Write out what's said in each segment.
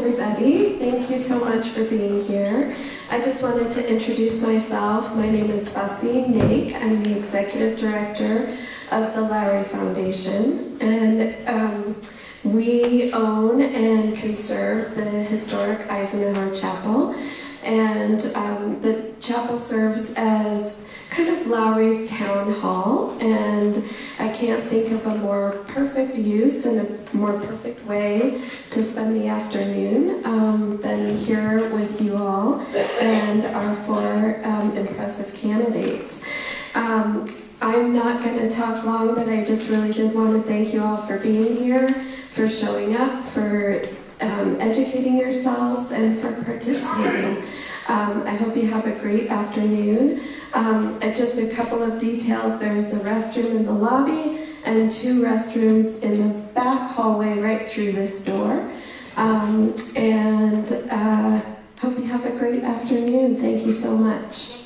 everybody. Thank you so much for being here. I just wanted to introduce myself. My name is Buffy Nake. I'm the Executive Director of the Lowry Foundation. And we own and conserve the historic Eisenhower Chapel. And the chapel serves as kind of Lowry's town hall, and I can't think of a more perfect use and a more perfect way to spend the afternoon than here with you all and our four impressive candidates. I'm not going to talk long, but I just really did want to thank you all for being here, for showing up, for educating yourselves, and for participating. I hope you have a great afternoon. Just a couple of details. There's a restroom in the lobby and 2 restrooms in the back hallway right through this door. Hope you have a great afternoon. Thank you so much.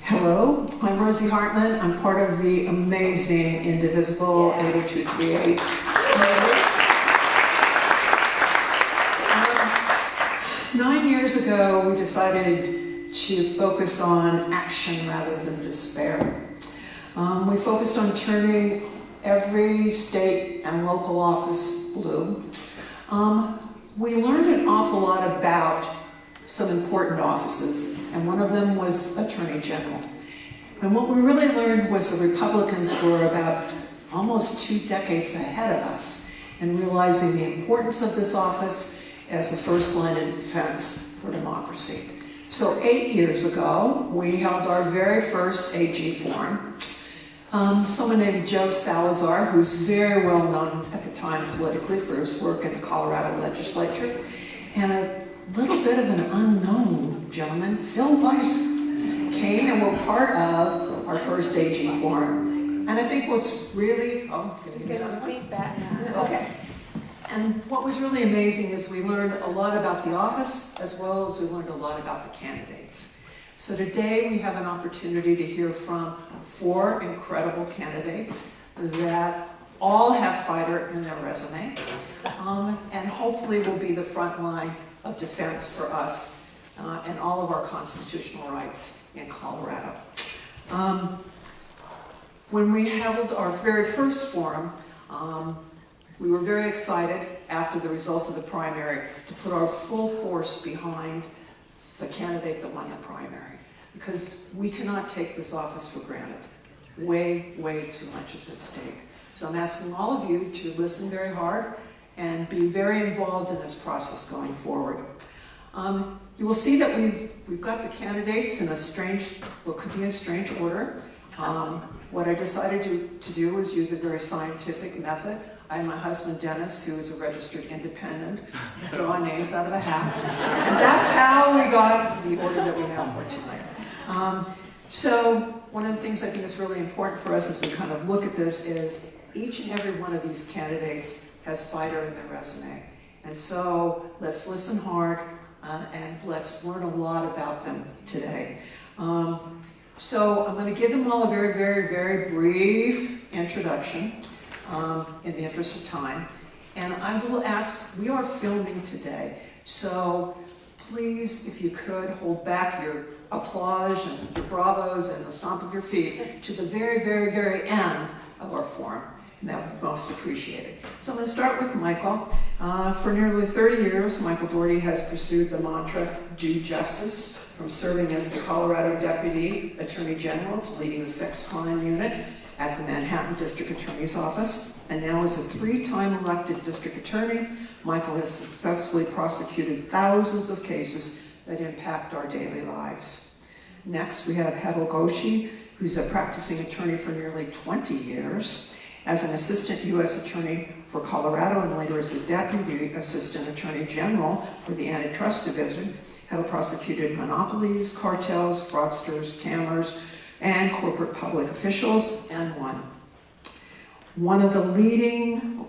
Hello, I'm Rosie Hartman. I'm part of the amazing Indivisible 8238. 9 years ago, we decided to focus on action rather than despair. We focused on turning every state and local office blue. We learned an awful lot about some important offices, and one of them was Attorney General. And what we really learned was the Republicans were about almost 2 decades ahead of us in realizing the importance of this office as the first line of defense for democracy. So 8 years ago, we held our very first AG forum. Someone named Joe Salazar, who's very well known at the time politically for his work in the Colorado legislature, and a little bit of an unknown gentleman, Phil Bison, came and were part of our first AG forum. And I think what's really, feedback. Okay. And what was really amazing is we learned a lot about the office, as well as we learned a lot about the candidates. So today we have an opportunity to hear from 4 incredible candidates that all have fighter in their resume, and hopefully will be the front line of defense for us and all of our constitutional rights in Colorado. When we held our very first forum, we were very excited after the results of the primary to put our full force behind the candidate that won the primary, because we cannot take this office for granted. Way, way too much is at stake. So I'm asking all of you to listen very hard and be very involved in this process going forward. You will see that we've got the candidates in a strange, what could be a strange order. What I decided to do was use a very scientific method. I and my husband, Dennis, who is a registered independent, draw names out of a hat. And that's how we got the order that we have for tonight. So one of the things I think is really important for us as we kind of look at this is each and every one of these candidates has fighter in their resume. And so let's listen hard and let's learn a lot about them today. So I'm going to give them all a very, very, very brief introduction in the interest of time. And I will ask, we are filming today, so please, if you could, hold back your applause and your bravos and the stomp of your feet to the very, very, very end of our forum. And that would be most appreciated. So I'm going to start with Michael. For nearly 30 years, Michael Dougherty has pursued the mantra, do justice, from serving as the Colorado Deputy Attorney General to leading the sex crime unit at the Manhattan District Attorney's Office. And now as a 3-time elected district attorney, Michael has successfully prosecuted thousands of cases that impact our daily lives. Next, we have Hetal Doshi, who's a practicing attorney for nearly 20 years. As an assistant U.S. attorney for Colorado and later as a deputy assistant attorney general for the antitrust division, Hetal prosecuted monopolies, cartels, fraudsters, tammers, and corporate public officials, and won. One of the leading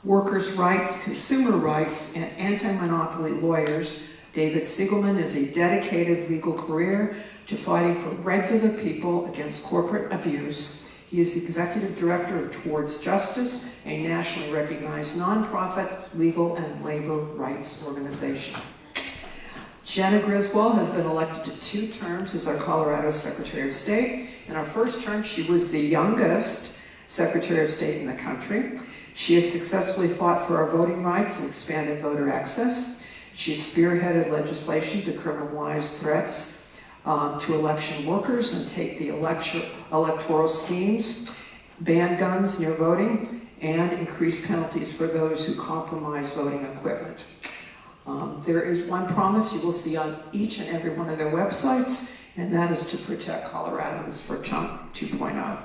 workers' rights, consumer rights, and anti-monopoly lawyers, David Seligman, is a dedicated legal career to fighting for regular people against corporate abuse He is the Executive Director of Towards Justice, a nationally recognized nonprofit legal and labor rights organization. Jena Griswold has been elected to 2 terms as our Colorado Secretary of State. In her first term, she was the youngest Secretary of State in the country. She has successfully fought for our voting rights and expanded voter access. She spearheaded legislation to criminalize threats to election workers and take the electoral schemes, ban guns near voting, and increase penalties for those who compromise voting equipment. There is one promise you will see on each and every one of their websites, and that is to protect Coloradans for Trump 2.0.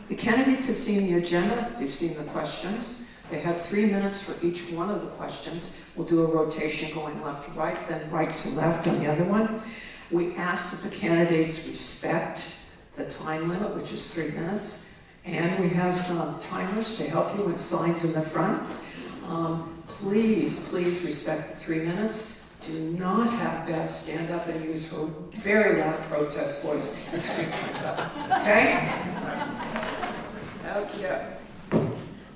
The candidates have seen the agenda, they've seen the questions. They have 3 minutes for each one of the questions. We'll do a rotation going left to right, then right to left on the other one. We ask that the candidates respect the time limit, which is 3 minutes, and we have some timers to help you with signs in the front. Please respect the 3 minutes. Do not have Beth stand up and use her very loud protest voice and scream times up, okay? Okay.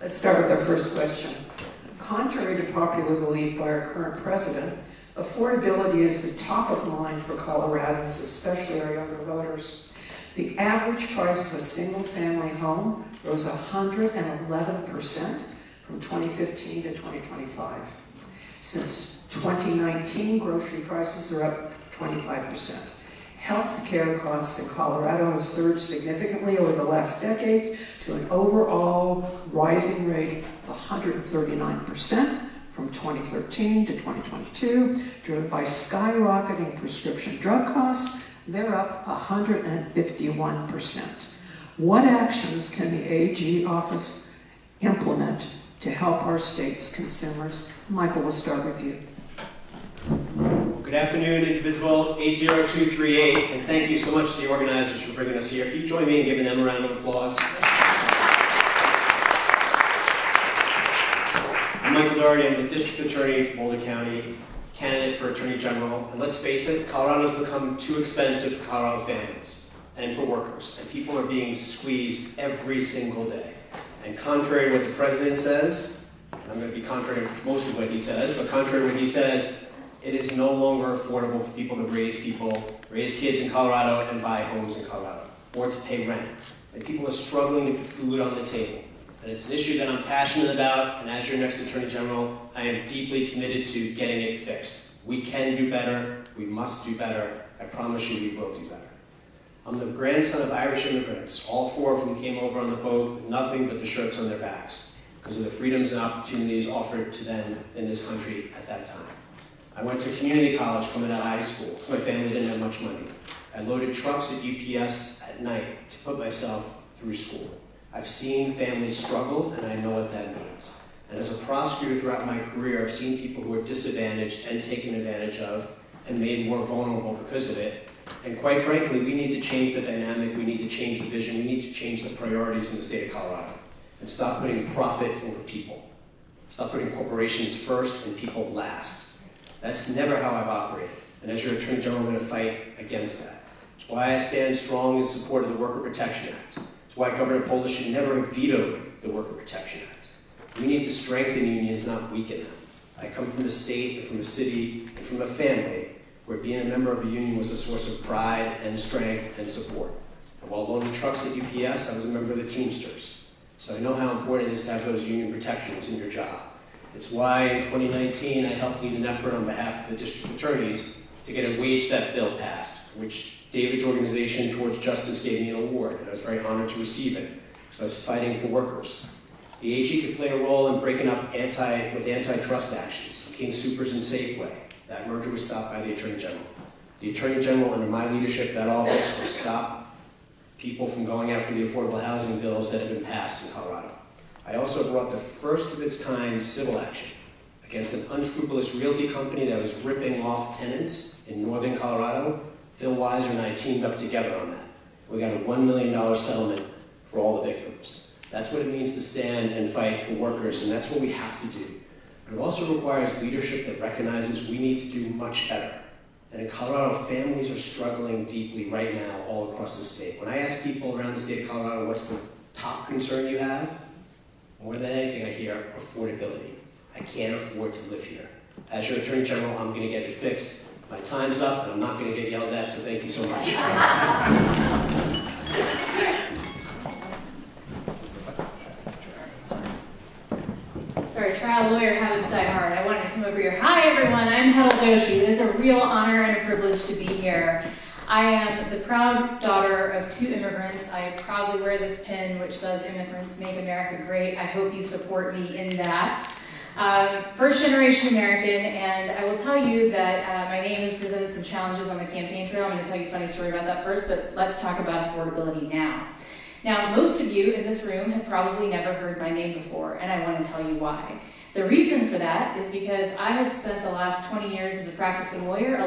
Let's start with our first question. Contrary to popular belief by our current president, affordability is the top of mind for Coloradans, especially our younger voters. The average price of a single-family home rose 111% from 2015 to 2025. Since 2019, grocery prices are up 25%. Health care costs in Colorado have surged significantly over the last decades to an overall rising rate of 139% from 2013 to 2022, driven by skyrocketing prescription drug costs. They're up 151%. What actions can the AG office implement to help our state's consumers? Michael, we'll start with you. Good afternoon, Indivisible 80238, and thank you so much to the organizers for bringing us here. Can you join me in giving them a round of applause? I'm Michael Dougherty. I'm the District Attorney for Boulder County, candidate for Attorney General, and let's face it, Colorado's become too expensive for Colorado families and for workers, and people are being squeezed every single day. And contrary to what the President says, and I'm going to be contrary to most of what he says, but contrary to what he says, it is no longer affordable for people to raise kids in Colorado and buy homes in Colorado, or to pay rent. And people are struggling to put food on the table. And it's an issue that I'm passionate about, and as your next Attorney General, I am deeply committed to getting it fixed. We can do better, we must do better, I promise you we will do better. I'm the grandson of Irish immigrants. All 4 of them came over on the boat with nothing but the shirts on their backs because of the freedoms and opportunities offered to them in this country at that time. I went to community college coming out of high school. My family didn't have much money. I loaded trucks at UPS at night to put myself through school. I've seen families struggle, and I know what that means. And as a prosecutor throughout my career, I've seen people who are disadvantaged and taken advantage of and made more vulnerable because of it. And quite frankly, we need to change the dynamic, we need to change the vision, we need to change the priorities in the state of Colorado and stop putting profit over people. Stop putting corporations first and people last. That's never how I've operated. And as your Attorney General, I'm going to fight against that. It's why I stand strong in support of the Worker Protection Act. It's why Governor Polish never vetoed the Worker Protection Act. We need to strengthen unions, not weaken them. I come from a state and from a city and from a family where being a member of a union was a source of pride and strength and support. And while loading trucks at UPS, I was a member of the Teamsters. So I know how important it is to have those union protections in your job. It's why in 2019 I helped lead an effort on behalf of the district attorneys to get a wage theft bill passed, which David's organization Towards Justice gave me an award, and I was very honored to receive it, because I was fighting for workers. The AG could play a role in breaking up with antitrust actions, King Soopers and Safeway. That merger was stopped by the Attorney General. The Attorney General, under my leadership, that office will stop people from going after the affordable housing bills that have been passed in Colorado. I also brought the first of its kind civil action against an unscrupulous realty company that was ripping off tenants in northern Colorado. Phil Weiser and I teamed up together on that. We got a $1 million settlement for all the victims. That's what it means to stand and fight for workers, and that's what we have to do. But it also requires leadership that recognizes we need to do much better. And in Colorado, families are struggling deeply right now all across the state. When I ask people around the state of Colorado, what's the top concern you have? More than anything, I hear affordability. I can't afford to live here. As your Attorney General, I'm going to get it fixed. My time's up, and I'm not going to get yelled at, so thank you so much. Sorry, trial lawyer habits die hard. I wanted to come over here. Hi, everyone. I'm Hetal Doshi. It is a real honor and a privilege to be here. I am the proud daughter of 2 immigrants. I proudly wear this pin which says "Immigrants Make America Great." I hope you support me in that. First generation American, and I will tell you that my name has presented some challenges on the campaign trail. I'm going to tell you a funny story about that first, but let's talk about affordability now. Now, most of you in this room have probably never heard my name before, and I want to tell you why. The reason for that is because I have spent the last 20 years as a practicing lawyer,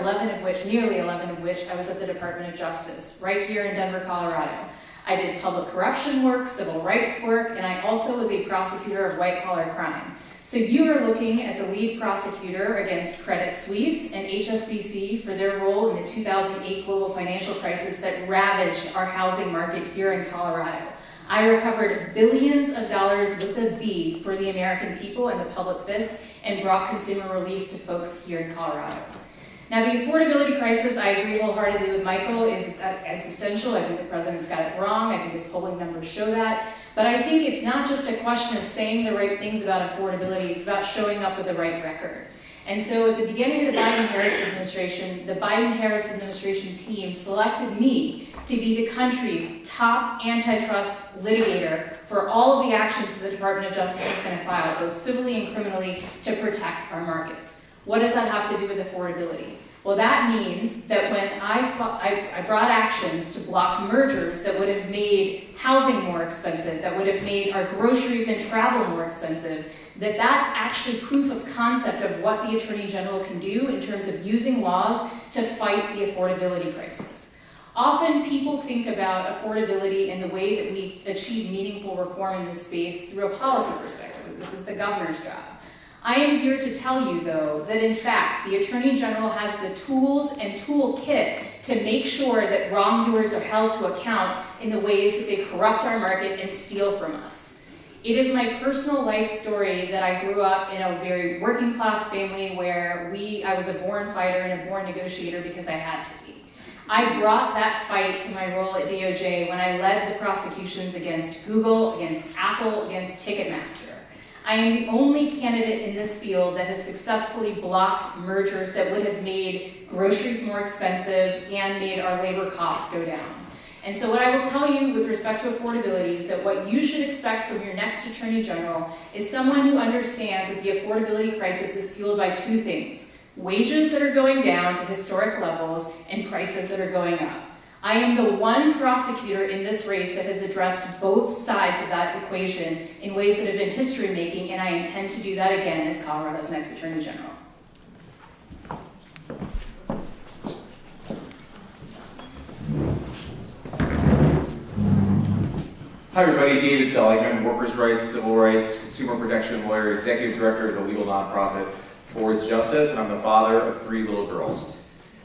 nearly 11 of which I was at the Department of Justice, right here in Denver, Colorado. I did public corruption work, civil rights work, and I also was a prosecutor of white-collar crime. So you are looking at the lead prosecutor against Credit Suisse and HSBC for their role in the 2008 global financial crisis that ravaged our housing market here in Colorado. I recovered billions of dollars with a B for the American people and the public fisc and brought consumer relief to folks here in Colorado. Now, the affordability crisis, I agree wholeheartedly with Michael, is existential. I think the president's got it wrong. I think his polling numbers show that. But I think it's not just a question of saying the right things about affordability, it's about showing up with the right record. And so at the beginning of the Biden-Harris administration, the Biden-Harris administration team selected me to be the country's top antitrust litigator for all of the actions that the Department of Justice is going to file, both civilly and criminally, to protect our markets. What does that have to do with affordability? Well, that means that when I brought actions to block mergers that would have made housing more expensive, that would have made our groceries and travel more expensive, that's actually proof of concept of what the Attorney General can do in terms of using laws to fight the affordability crisis. Often people think about affordability and the way that we achieve meaningful reform in this space through a policy perspective. This is the governor's job. I am here to tell you, though, that in fact, the Attorney General has the tools and toolkit to make sure that wrongdoers are held to account in the ways that they corrupt our market and steal from us. It is my personal life story that I grew up in a very working class family where I was a born fighter and a born negotiator because I had to be. I brought that fight to my role at DOJ when I led the prosecutions against Google, against Apple, against Ticketmaster. I am the only candidate in this field that has successfully blocked mergers that would have made groceries more expensive and made our labor costs go down. And so what I will tell you with respect to affordability is that what you should expect from your next Attorney General is someone who understands that the affordability crisis is fueled by 2 things: wages that are going down to historic levels and prices that are going up. I am the one prosecutor in this race that has addressed both sides of that equation in ways that have been history-making, and I intend to do that again as Colorado's next Attorney General. Hi everybody, David Seligman, workers' rights, civil rights, consumer protection lawyer, executive director of the legal nonprofit Towards Justice, and I'm the father of 3 little girls.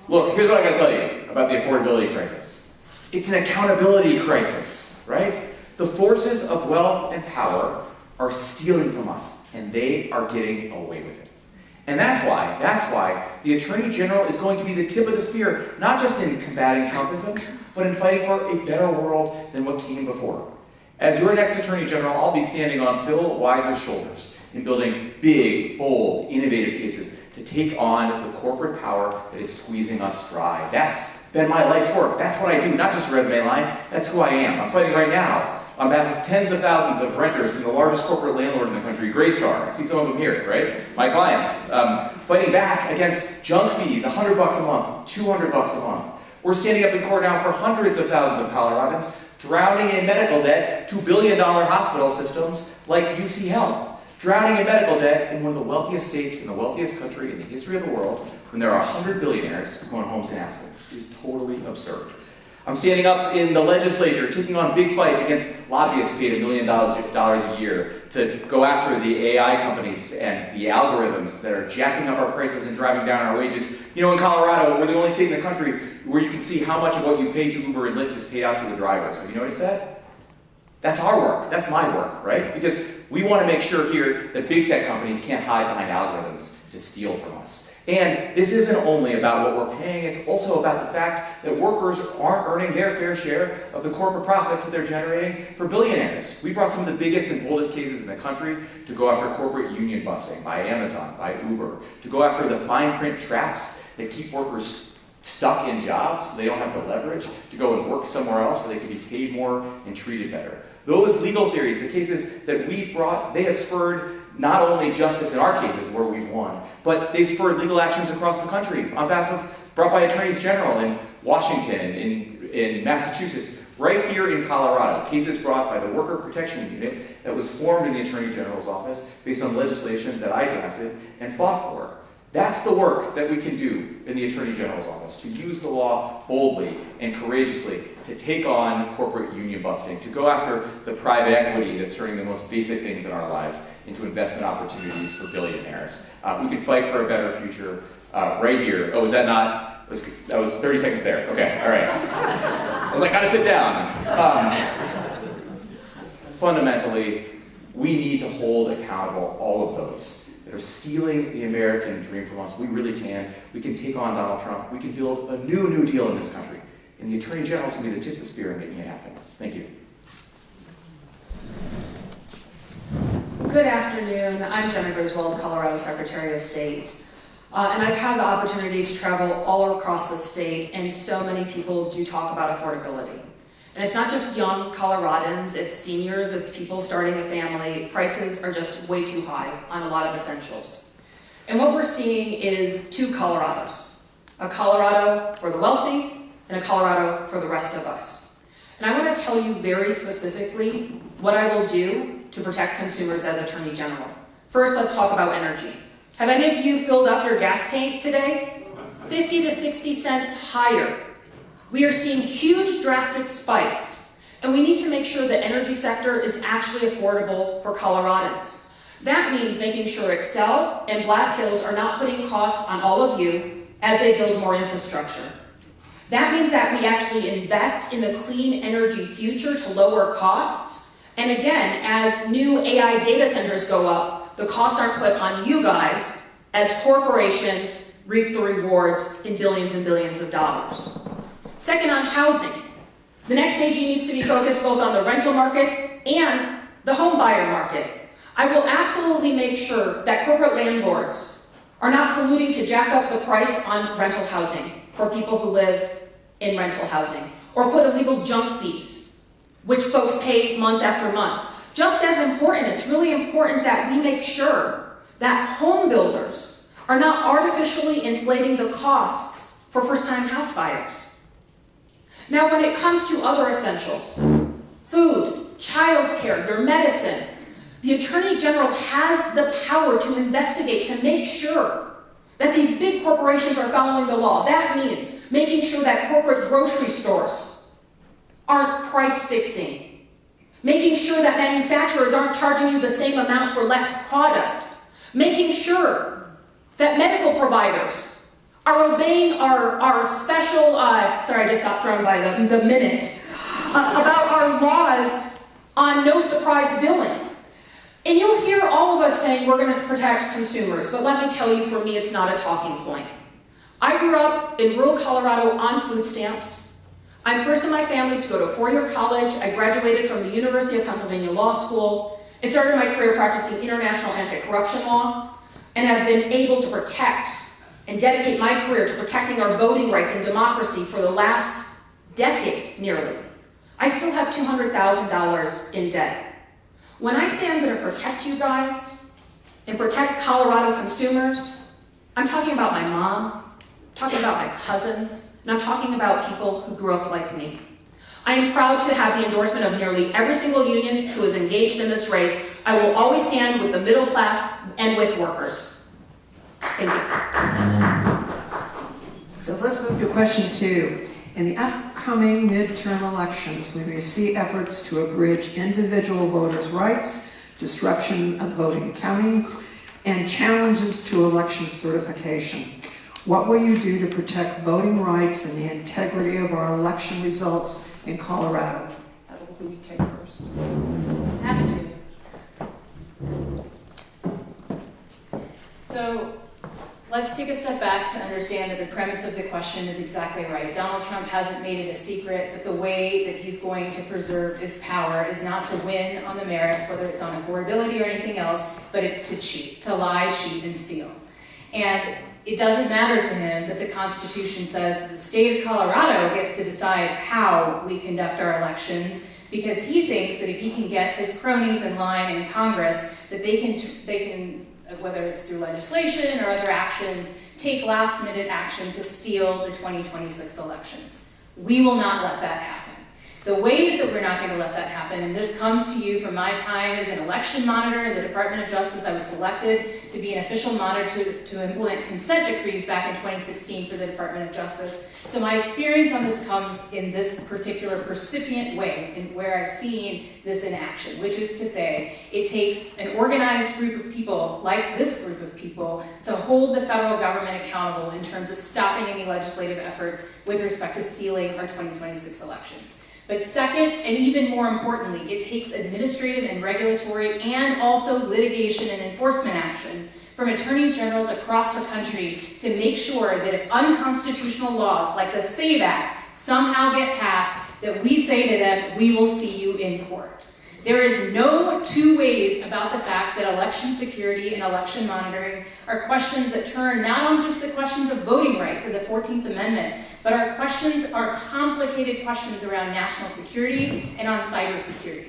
Look, here's what I gotta tell you about the affordability crisis. It's an accountability crisis, right? The forces of wealth and power are stealing from us, and they are getting away with it. And that's why the Attorney General is going to be the tip of the spear, not just in combating Trumpism, but in fighting for a better world than what came before. As your next Attorney General, I'll be standing on Phil Weiser's shoulders in building big, bold, innovative cases to take on the corporate power that is squeezing us dry. That's been my life's work. That's what I do, not just a resume line. That's who I am. I'm fighting right now on behalf of tens of thousands of renters from the largest corporate landlord in the country, Graystar. I see some of them here, right? My clients. Fighting back against junk fees, $100 a month, $200 a month. We're standing up in court now for hundreds of thousands of Coloradans, drowning in medical debt to billion-dollar hospital systems like UC Health. Drowning in medical debt in one of the wealthiest states in the wealthiest country in the history of the world when there are 100 billionaires who own homes in Aspen. It is totally absurd. I'm standing up in the legislature, taking on big fights against lobbyists paid $1 million a year to go after the AI companies and the algorithms that are jacking up our prices and driving down our wages. You know, in Colorado, we're the only state in the country where you can see how much of what you pay to Uber and Lyft is paid out to the drivers. Have you noticed that? That's our work. That's my work, right? Because we want to make sure here that big tech companies can't hide behind algorithms to steal from us. And this isn't only about what we're paying, it's also about the fact that workers aren't earning their fair share of the corporate profits that they're generating for billionaires. We brought some of the biggest and boldest cases in the country to go after corporate union busting by Amazon, by Uber, to go after the fine print traps that keep workers stuck in jobs so they don't have the leverage to go and work somewhere else where they can be paid more and treated better. Those legal theories, the cases that we've brought, they have spurred not only justice in our cases where we've won, but they spurred legal actions across the country on behalf of, brought by attorneys general in Washington, in Massachusetts, right here in Colorado. Cases brought by the Worker Protection Unit that was formed in the Attorney General's office based on legislation that I drafted and fought for. That's the work that we can do in the Attorney General's office, to use the law boldly and courageously to take on corporate union busting, to go after the private equity that's turning the most basic things in our lives into investment opportunities for billionaires. We can fight for a better future right here. Oh, was that not? That was 30 seconds there. Okay, all right. I was like, gotta sit down. Fundamentally, we need to hold accountable all of those that are stealing the American dream from us. We really can. We can take on Donald Trump. We can build a new deal in this country. And the Attorney General's going to be the tip of the spear in making it happen. Thank you. Good afternoon. I'm Jena, Griswold, Colorado Secretary of State. And I've had the opportunity to travel all across the state, and so many people do talk about affordability. And it's not just young Coloradans, it's seniors, it's people starting a family. Prices are just way too high on a lot of essentials. And what we're seeing is two Colorados. A Colorado for the wealthy, and a Colorado for the rest of us. And I want to tell you very specifically what I will do to protect consumers as Attorney General. First, let's talk about energy. Have any of you filled up your gas tank today? 50 to 60 cents higher. We are seeing huge drastic spikes, and we need to make sure the energy sector is actually affordable for Coloradans. That means making sure Excel and Black Hills are not putting costs on all of you as they build more infrastructure. That means that we actually invest in the clean energy future to lower costs. And again, as new AI data centers go up, the costs aren't put on you guys as corporations reap the rewards in billions and billions of dollars. Second, on housing. The next AG needs to be focused both on the rental market and the home buyer market. I will absolutely make sure that corporate landlords are not colluding to jack up the price on rental housing for people who live in rental housing, or put illegal junk fees, which folks pay month after month. Just as important, it's really important that we make sure that home builders are not artificially inflating the costs for first-time house buyers. Now, when it comes to other essentials, food, childcare, your medicine, the Attorney General has the power to investigate, to make sure that these big corporations are following the law. That means making sure that corporate grocery stores aren't price fixing, making sure that manufacturers aren't charging you the same amount for less product, making sure that medical providers are obeying our special, sorry, I just got thrown by the minute, about our laws on no surprise billing. And you'll hear all of us saying we're going to protect consumers, but let me tell you, for me, it's not a talking point. I grew up in rural Colorado on food stamps. I'm first in my family to go to a four-year college. I graduated from the University of Pennsylvania Law School and started my career practicing international anti-corruption law, and have been able to protect and dedicate my career to protecting our voting rights and democracy for the last decade, nearly. I still have $200,000 in debt. When I say I'm going to protect you guys and protect Colorado consumers, I'm talking about my mom, I'm talking about my cousins, and I'm talking about people who grew up like me. I am proud to have the endorsement of nearly every single union who is engaged in this race. I will always stand with the middle class and with workers. Thank you. So let's move to question 2. In the upcoming midterm elections, we may see efforts to abridge individual voters' rights, disruption of voting counting, and challenges to election certification. What will you do to protect voting rights and the integrity of our election results in Colorado? Hetal, will you take first? Happy to. So let's take a step back to understand that the premise of the question is exactly right. Donald Trump hasn't made it a secret that the way that he's going to preserve his power is not to win on the merits, whether it's on affordability or anything else, but it's to cheat, to lie, cheat, and steal. And it doesn't matter to him that the Constitution says that the state of Colorado gets to decide how we conduct our elections, because he thinks that if he can get his cronies in line in Congress, that they can, whether it's through legislation or other actions, take last-minute action to steal the 2026 elections. We will not let that happen. The ways that we're not going to let that happen, and this comes to you from my time as an election monitor in the Department of Justice. I was selected to be an official monitor to implement consent decrees back in 2016 for the Department of Justice. So my experience on this comes in this particular percipient way, and where I've seen this in action, which is to say, it takes an organized group of people, like this group of people, to hold the federal government accountable in terms of stopping any legislative efforts with respect to stealing our 2026 elections. But second, and even more importantly, it takes administrative and regulatory and also litigation and enforcement action from attorneys generals across the country to make sure that if unconstitutional laws like the SAVE Act somehow get passed, that we say to them, we will see you in court. There is no two ways about the fact that election security and election monitoring are questions that turn not on just the questions of voting rights and the 14th Amendment, but our questions are complicated questions around national security and on cybersecurity.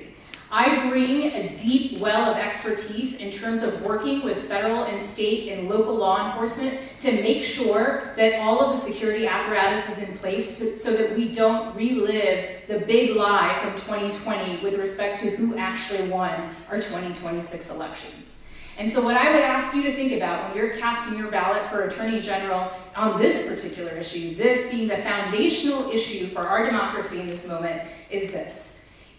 I bring a deep well of expertise in terms of working with federal and state and local law enforcement to make sure that all of the security apparatus is in place so that we don't relive the big lie from 2020 with respect to who actually won our 2026 elections. And so what I would ask you to think about when you're casting your ballot for Attorney General on this particular issue, this being the foundational issue for our democracy in this moment, is this.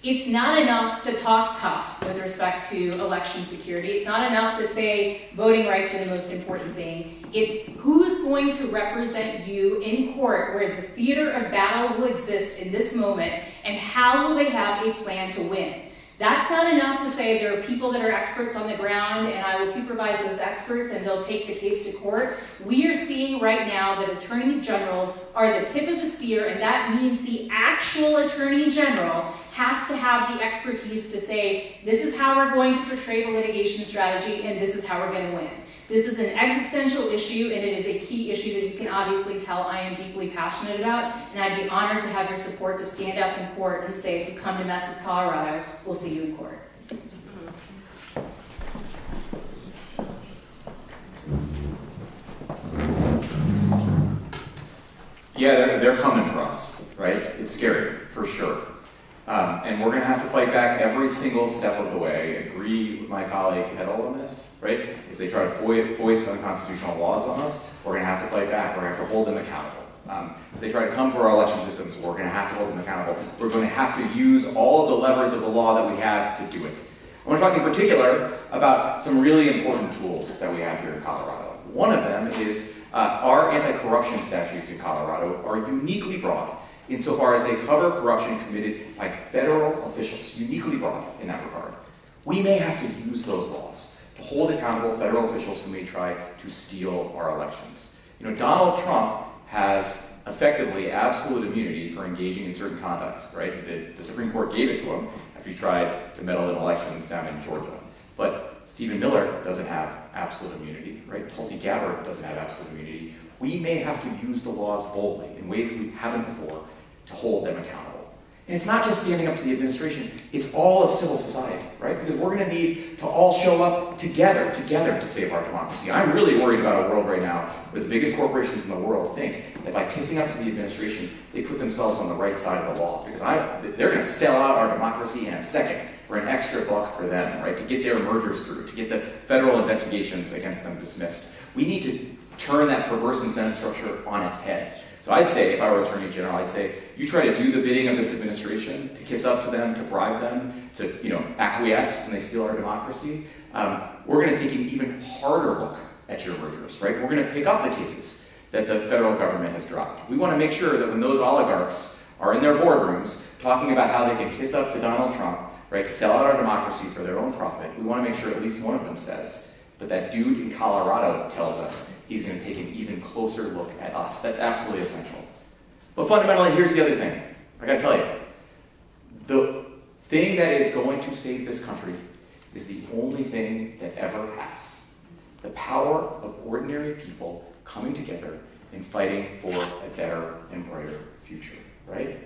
It's not enough to talk tough with respect to election security. It's not enough to say voting rights are the most important thing. It's who's going to represent you in court where the theater of battle will exist in this moment, and how will they have a plan to win. That's not enough to say there are people that are experts on the ground and I will supervise those experts and they'll take the case to court. We are seeing right now that attorney generals are the tip of the spear, and that means the actual attorney general has to have the expertise to say, this is how we're going to portray the litigation strategy and this is how we're going to win. This is an existential issue, and it is a key issue that you can obviously tell I am deeply passionate about, and I'd be honored to have your support to stand up in court and say, if you come to mess with Colorado, we'll see you in court. Yeah, they're coming for us, right? It's scary, for sure. And we're going to have to fight back every single step of the way. Agree with my colleague Hetal on this, right? If they try to foist unconstitutional laws on us, we're going to have to fight back. We're going to have to hold them accountable. If they try to come for our election systems, we're going to have to hold them accountable. We're going to have to use all of the levers of the law that we have to do it. I want to talk in particular about some really important tools that we have here in Colorado. One of them is our anti-corruption statutes in Colorado are uniquely broad insofar as they cover corruption committed by federal officials, uniquely broad in that regard. We may have to use those laws to hold accountable federal officials who may try to steal our elections. You know, Donald Trump has effectively absolute immunity for engaging in certain conduct, right? The Supreme Court gave it to him after he tried to meddle in elections down in Georgia. But Stephen Miller doesn't have absolute immunity, right? Tulsi Gabbard doesn't have absolute immunity. We may have to use the laws boldly in ways we haven't before to hold them accountable. And it's not just standing up to the administration, it's all of civil society, right? Because we're going to need to all show up together to save our democracy. I'm really worried about a world right now where the biggest corporations in the world think that by kissing up to the administration, they put themselves on the right side of the law. Because they're going to sell out our democracy in a second for an extra buck for them, right? To get their mergers through, to get the federal investigations against them dismissed. We need to turn that perverse incentive structure on its head So I'd say, if I were Attorney General, I'd say, you try to do the bidding of this administration, to kiss up to them, to bribe them, to acquiesce when they steal our democracy. We're going to take an even harder look at your mergers, right? We're going to pick up the cases that the federal government has dropped. We want to make sure that when those oligarchs are in their boardrooms talking about how they can kiss up to Donald Trump, right, sell out our democracy for their own profit, we want to make sure at least one of them says, but that dude in Colorado tells us he's going to take an even closer look at us. That's absolutely essential. But fundamentally, here's the other thing. I got to tell you, the thing that is going to save this country is the only thing that ever has. The power of ordinary people coming together and fighting for a better and brighter future, right?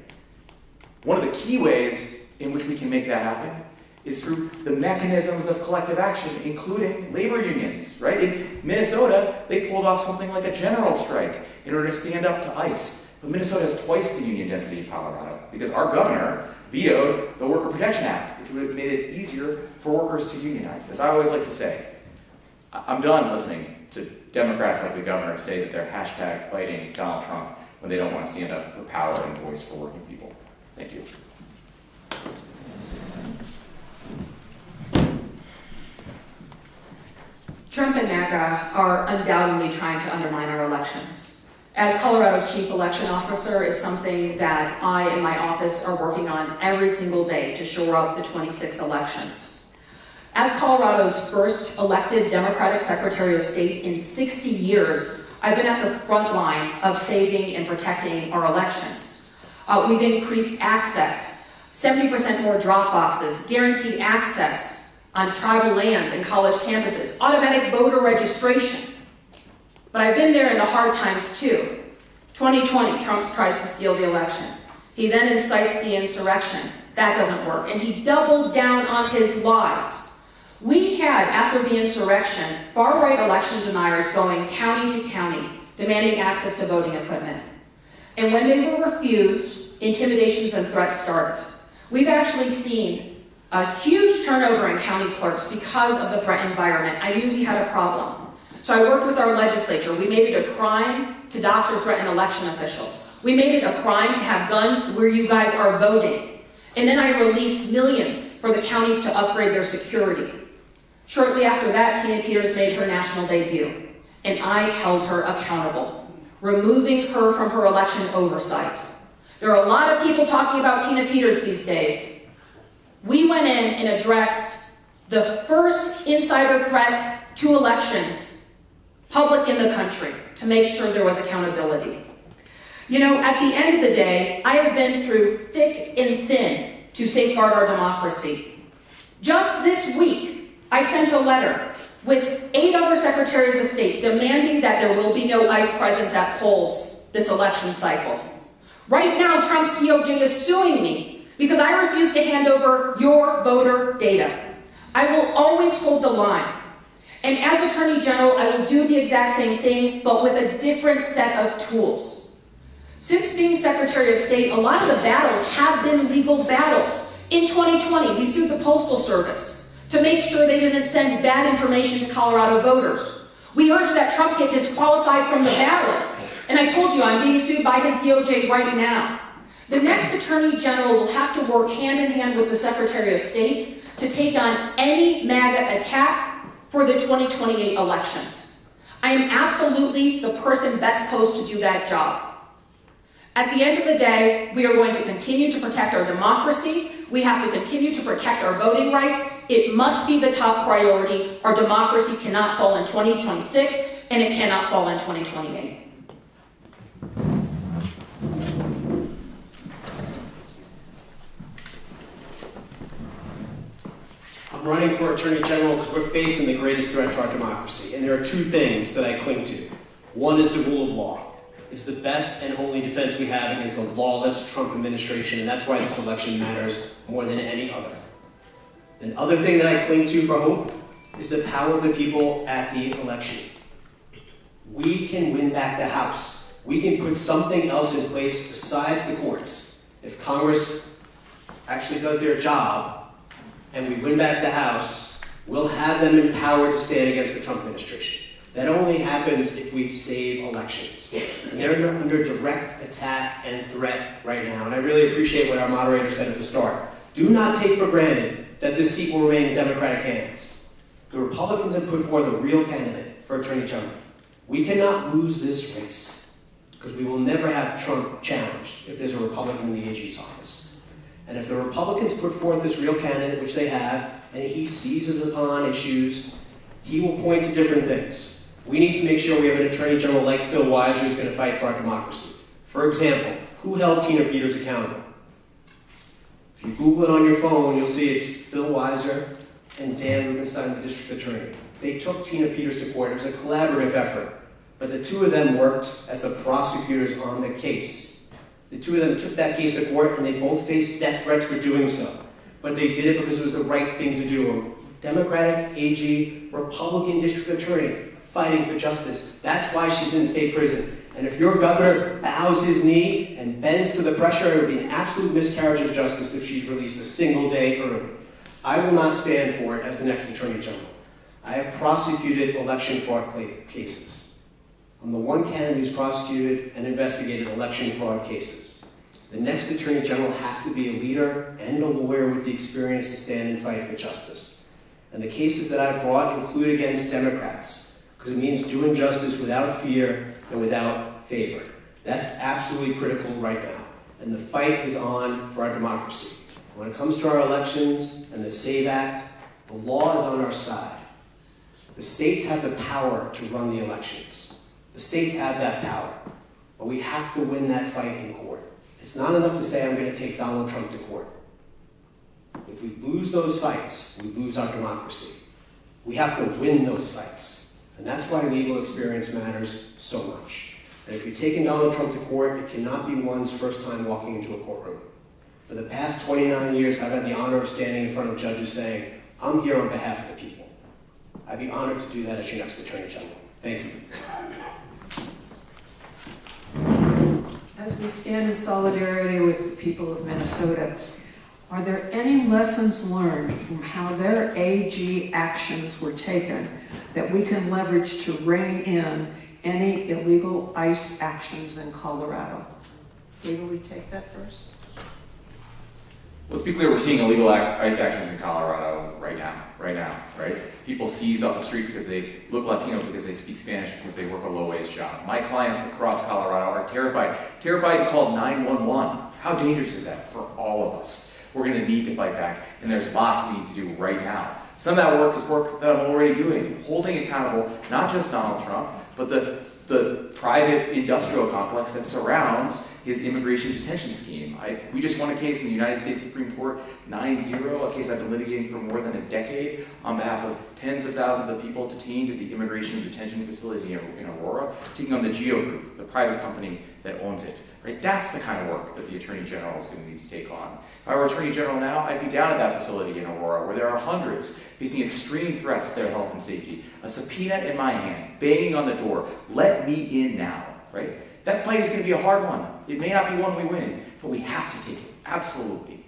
One of the key ways in which we can make that happen is through the mechanisms of collective action, including labor unions, right? In Minnesota, they pulled off something like a general strike in order to stand up to ICE. But Minnesota has twice the union density of Colorado because our governor vetoed the Worker Protection Act, which would have made it easier for workers to unionize. As I always like to say, I'm done listening to Democrats like the governor say that they're hashtag fighting Donald Trump when they don't want to stand up for power and voice for working people. Thank you. Trump and MAGA are undoubtedly trying to undermine our elections. As Colorado's chief election officer, it's something that I and my office are working on every single day to shore up the 26 elections. As Colorado's first elected Democratic Secretary of State in 60 years, I've been at the front line of saving and protecting our elections. We've increased access, 70% more drop boxes, guaranteed access on tribal lands and college campuses, automatic voter registration. But I've been there in the hard times too. 2020, Trump tries to steal the election. He then incites the insurrection. That doesn't work. And he doubled down on his lies. We had, after the insurrection, far-right election deniers going county to county, demanding access to voting equipment. And when they were refused, intimidations and threats started. We've actually seen a huge turnover in county clerks because of the threat environment. I knew we had a problem. So I worked with our legislature. We made it a crime to dox or threaten election officials. We made it a crime to have guns where you guys are voting. And then I released millions for the counties to upgrade their security. Shortly after that, Tina Peters made her national debut, and I held her accountable, removing her from her election oversight. There are a lot of people talking about Tina Peters these days. We went in and addressed the first insider threat to elections, public in the country, to make sure there was accountability. You know, at the end of the day, I have been through thick and thin to safeguard our democracy. Just this week, I sent a letter with 8 other secretaries of state demanding that there will be no ICE presence at polls this election cycle. Right now, Trump's DOJ is suing me because I refuse to hand over your voter data. I will always hold the line. And as Attorney General, I will do the exact same thing, but with a different set of tools. Since being Secretary of State, a lot of the battles have been legal battles. In 2020, we sued the Postal Service to make sure they didn't send bad information to Colorado voters. We urged that Trump get disqualified from the ballot. And I told you I'm being sued by his DOJ right now. The next Attorney General will have to work hand in hand with the Secretary of State to take on any MAGA attack for the 2028 elections. I am absolutely the person best posed to do that job. At the end of the day, we are going to continue to protect our democracy. We have to continue to protect our voting rights. It must be the top priority. Our democracy cannot fall in 2026, and it cannot fall in 2028. I'm running for Attorney General because we're facing the greatest threat to our democracy, and there are 2 things that I cling to. One is the rule of law. It's the best and only defense we have against a lawless Trump administration, and that's why this election matters more than any other. The other thing that I cling to for hope is the power of the people at the election. We can win back the House. We can put something else in place besides the courts. If Congress actually does their job and we win back the House, we'll have them empowered to stand against the Trump administration. That only happens if we save elections. And they're under direct attack and threat right now. And I really appreciate what our moderator said at the start. Do not take for granted that this seat will remain in Democratic hands. The Republicans have put forth a real candidate for Attorney General. We cannot lose this race because we will never have Trump challenged if there's a Republican in the AG's office. And if the Republicans put forth this real candidate, which they have, and he seizes upon issues, he will point to different things. We need to make sure we have an Attorney General like Phil Weiser who's going to fight for our democracy. For example, who held Tina Peters accountable? If you Google it on your phone, you'll see it's Phil Weiser and Dan Rubenstein, the district attorney. They took Tina Peters to court. It was a collaborative effort. But the two of them worked as the prosecutors on the case. The two of them took that case to court, and they both faced death threats for doing so. But they did it because it was the right thing to do. A Democratic AG, Republican district attorney fighting for justice. That's why she's in state prison. And if your governor bows his knee and bends to the pressure, it would be an absolute miscarriage of justice if she's released a single day early. I will not stand for it as the next Attorney General. I have prosecuted election fraud cases. I'm the one candidate who's prosecuted and investigated election fraud cases. The next Attorney General has to be a leader and a lawyer with the experience to stand and fight for justice. And the cases that I've brought include against Democrats, because it means doing justice without fear and without favor. That's absolutely critical right now. And the fight is on for our democracy. When it comes to our elections and the SAVE Act, the law is on our side. The states have the power to run the elections. The states have that power. But we have to win that fight in court. It's not enough to say I'm going to take Donald Trump to court. If we lose those fights, we lose our democracy. We have to win those fights. And that's why legal experience matters so much. And if you're taking Donald Trump to court, it cannot be one's first time walking into a courtroom. For the past 29 years, I've had the honor of standing in front of judges saying, I'm here on behalf of the people. I'd be honored to do that as your next Attorney General. Thank you. As we stand in solidarity with the people of Minnesota, are there any lessons learned from how their AG actions were taken that we can leverage to rein in any illegal ICE actions in Colorado? David, will you take that first? Let's be clear, we're seeing illegal ICE actions in Colorado right now, right? People seize off the street because they look Latino, because they speak Spanish, because they work a low-wage job. My clients across Colorado are terrified to call 911. How dangerous is that for all of us? We're going to need to fight back, and there's lots we need to do right now. Some of that work is work that I'm already doing, holding accountable not just Donald Trump, but the private industrial complex that surrounds his immigration detention scheme. We just won a case in the United States Supreme Court, 9-0, a case I've been litigating for more than a decade on behalf of tens of thousands of people detained at the immigration detention facility in Aurora, taking on the Geo Group, the private company that owns it. Right? That's the kind of work that the Attorney General is going to need to take on. If I were Attorney General now, I'd be down at that facility in Aurora where there are hundreds facing extreme threats to their health and safety. A subpoena in my hand, banging on the door, let me in now, right? That fight is going to be a hard one. It may not be one we win, but we have to take it, absolutely.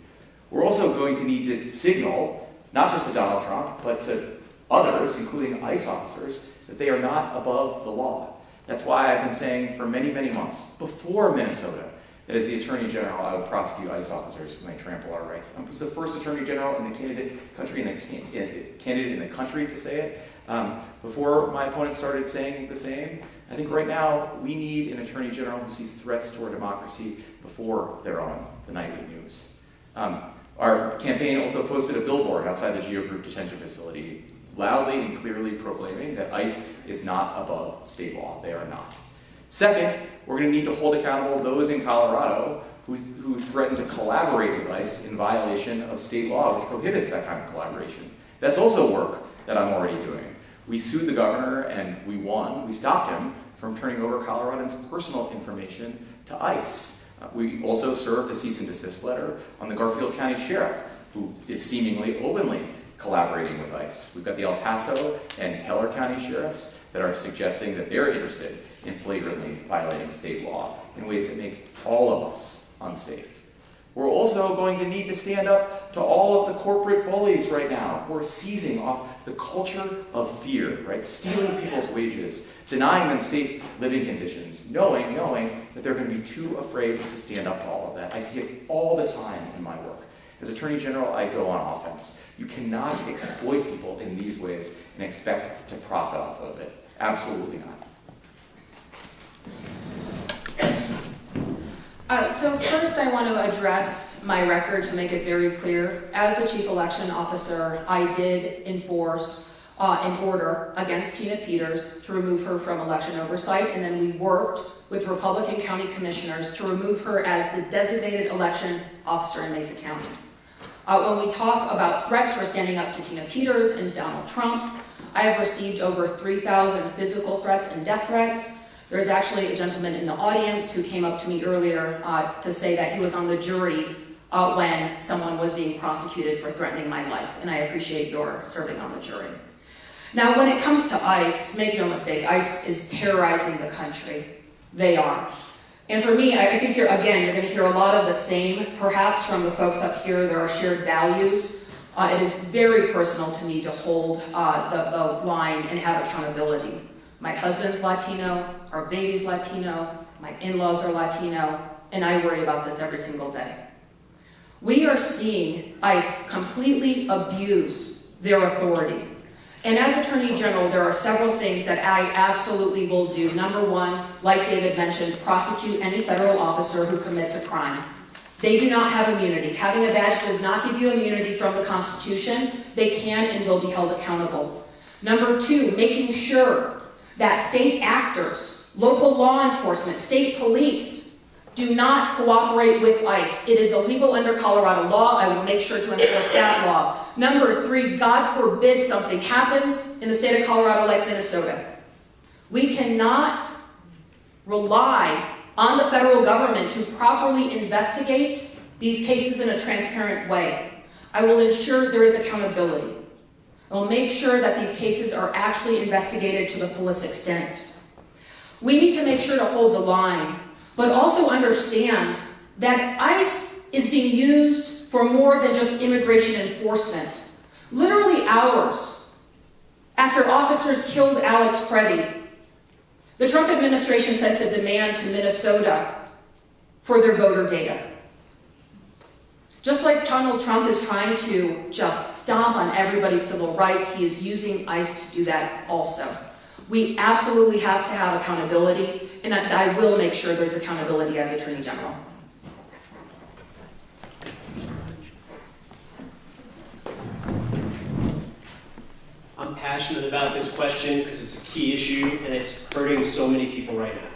We're also going to need to signal, not just to Donald Trump, but to others, including ICE officers, that they are not above the law. That's why I've been saying for many, many months, before Minnesota, that as the Attorney General, I would prosecute ICE officers who might trample our rights. I was the first Attorney General in the candidate in the country to say it. Before my opponents started saying the same, I think right now we need an Attorney General who sees threats to our democracy before they're on the nightly news. Our campaign also posted a billboard outside the Geo Group detention facility, loudly and clearly proclaiming that ICE is not above state law. They are not. Second, we're going to need to hold accountable those in Colorado who threaten to collaborate with ICE in violation of state law, which prohibits that kind of collaboration. That's also work that I'm already doing. We sued the governor and we won. We stopped him from turning over Coloradans' personal information to ICE. We also served a cease and desist letter on the Garfield County Sheriff, who is seemingly openly collaborating with ICE. We've got the El Paso and Teller County sheriffs that are suggesting that they're interested in flagrantly violating state law in ways that make all of us unsafe. We're also going to need to stand up to all of the corporate bullies right now who are seizing off the culture of fear, right? Stealing people's wages, denying them safe living conditions, knowing that they're going to be too afraid to stand up to all of that. I see it all the time in my work. As Attorney General, I go on offense. You cannot exploit people in these ways and expect to profit off of it. Absolutely not. So first I want to address my record to make it very clear. As the Chief Election Officer, I did enforce an order against Tina Peters to remove her from election oversight, and then we worked with Republican county commissioners to remove her as the designated election officer in Mesa County. When we talk about threats for standing up to Tina Peters and Donald Trump, I have received over 3,000 physical threats and death threats. There's actually a gentleman in the audience who came up to me earlier to say that he was on the jury when someone was being prosecuted for threatening my life, and I appreciate your serving on the jury. Now, when it comes to ICE, make no mistake, ICE is terrorizing the country. They are. And for me, I think you're going to hear a lot of the same, perhaps from the folks up here. There are shared values. It is very personal to me to hold the line and have accountability. My husband's Latino, our baby's Latino, my in-laws are Latino, and I worry about this every single day. We are seeing ICE completely abuse their authority. And as Attorney General, there are several things that I absolutely will do. Number one, like David mentioned, prosecute any federal officer who commits a crime. They do not have immunity. Having a badge does not give you immunity from the Constitution. They can and will be held accountable. Number two, making sure that state actors, local law enforcement, state police, do not cooperate with ICE. It is illegal under Colorado law. I will make sure to enforce that law. Number three, God forbid something happens in the state of Colorado like Minnesota. We cannot rely on the federal government to properly investigate these cases in a transparent way. I will ensure there is accountability. I will make sure that these cases are actually investigated to the fullest extent. We need to make sure to hold the line, but also understand that ICE is being used for more than just immigration enforcement. Literally hours after officers killed Alex Preddy, the Trump administration sent a demand to Minnesota for their voter data. Just like Donald Trump is trying to just stomp on everybody's civil rights, he is using ICE to do that also. We absolutely have to have accountability, and I will make sure there's accountability as Attorney General. I'm passionate about this question because it's a key issue and it's hurting so many people right now.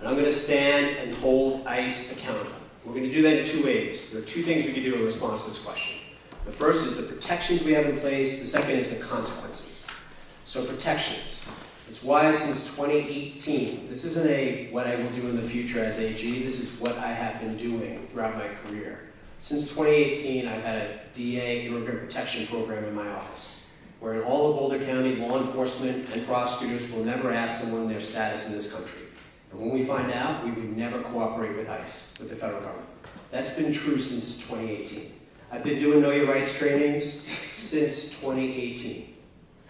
And I'm going to stand and hold ICE accountable. We're going to do that in two ways. There are two things we can do in response to this question. The first is the protections we have in place. The second is the consequences. So protections. It's why since 2018, this isn't a what I will do in the future as AG, this is what I have been doing throughout my career. Since 2018, I've had a DA immigrant protection program in my office, where in all of Boulder County, law enforcement and prosecutors will never ask someone their status in this country. And when we find out, we would never cooperate with ICE, with the federal government. That's been true since 2018. I've been doing Know Your Rights trainings since 2018.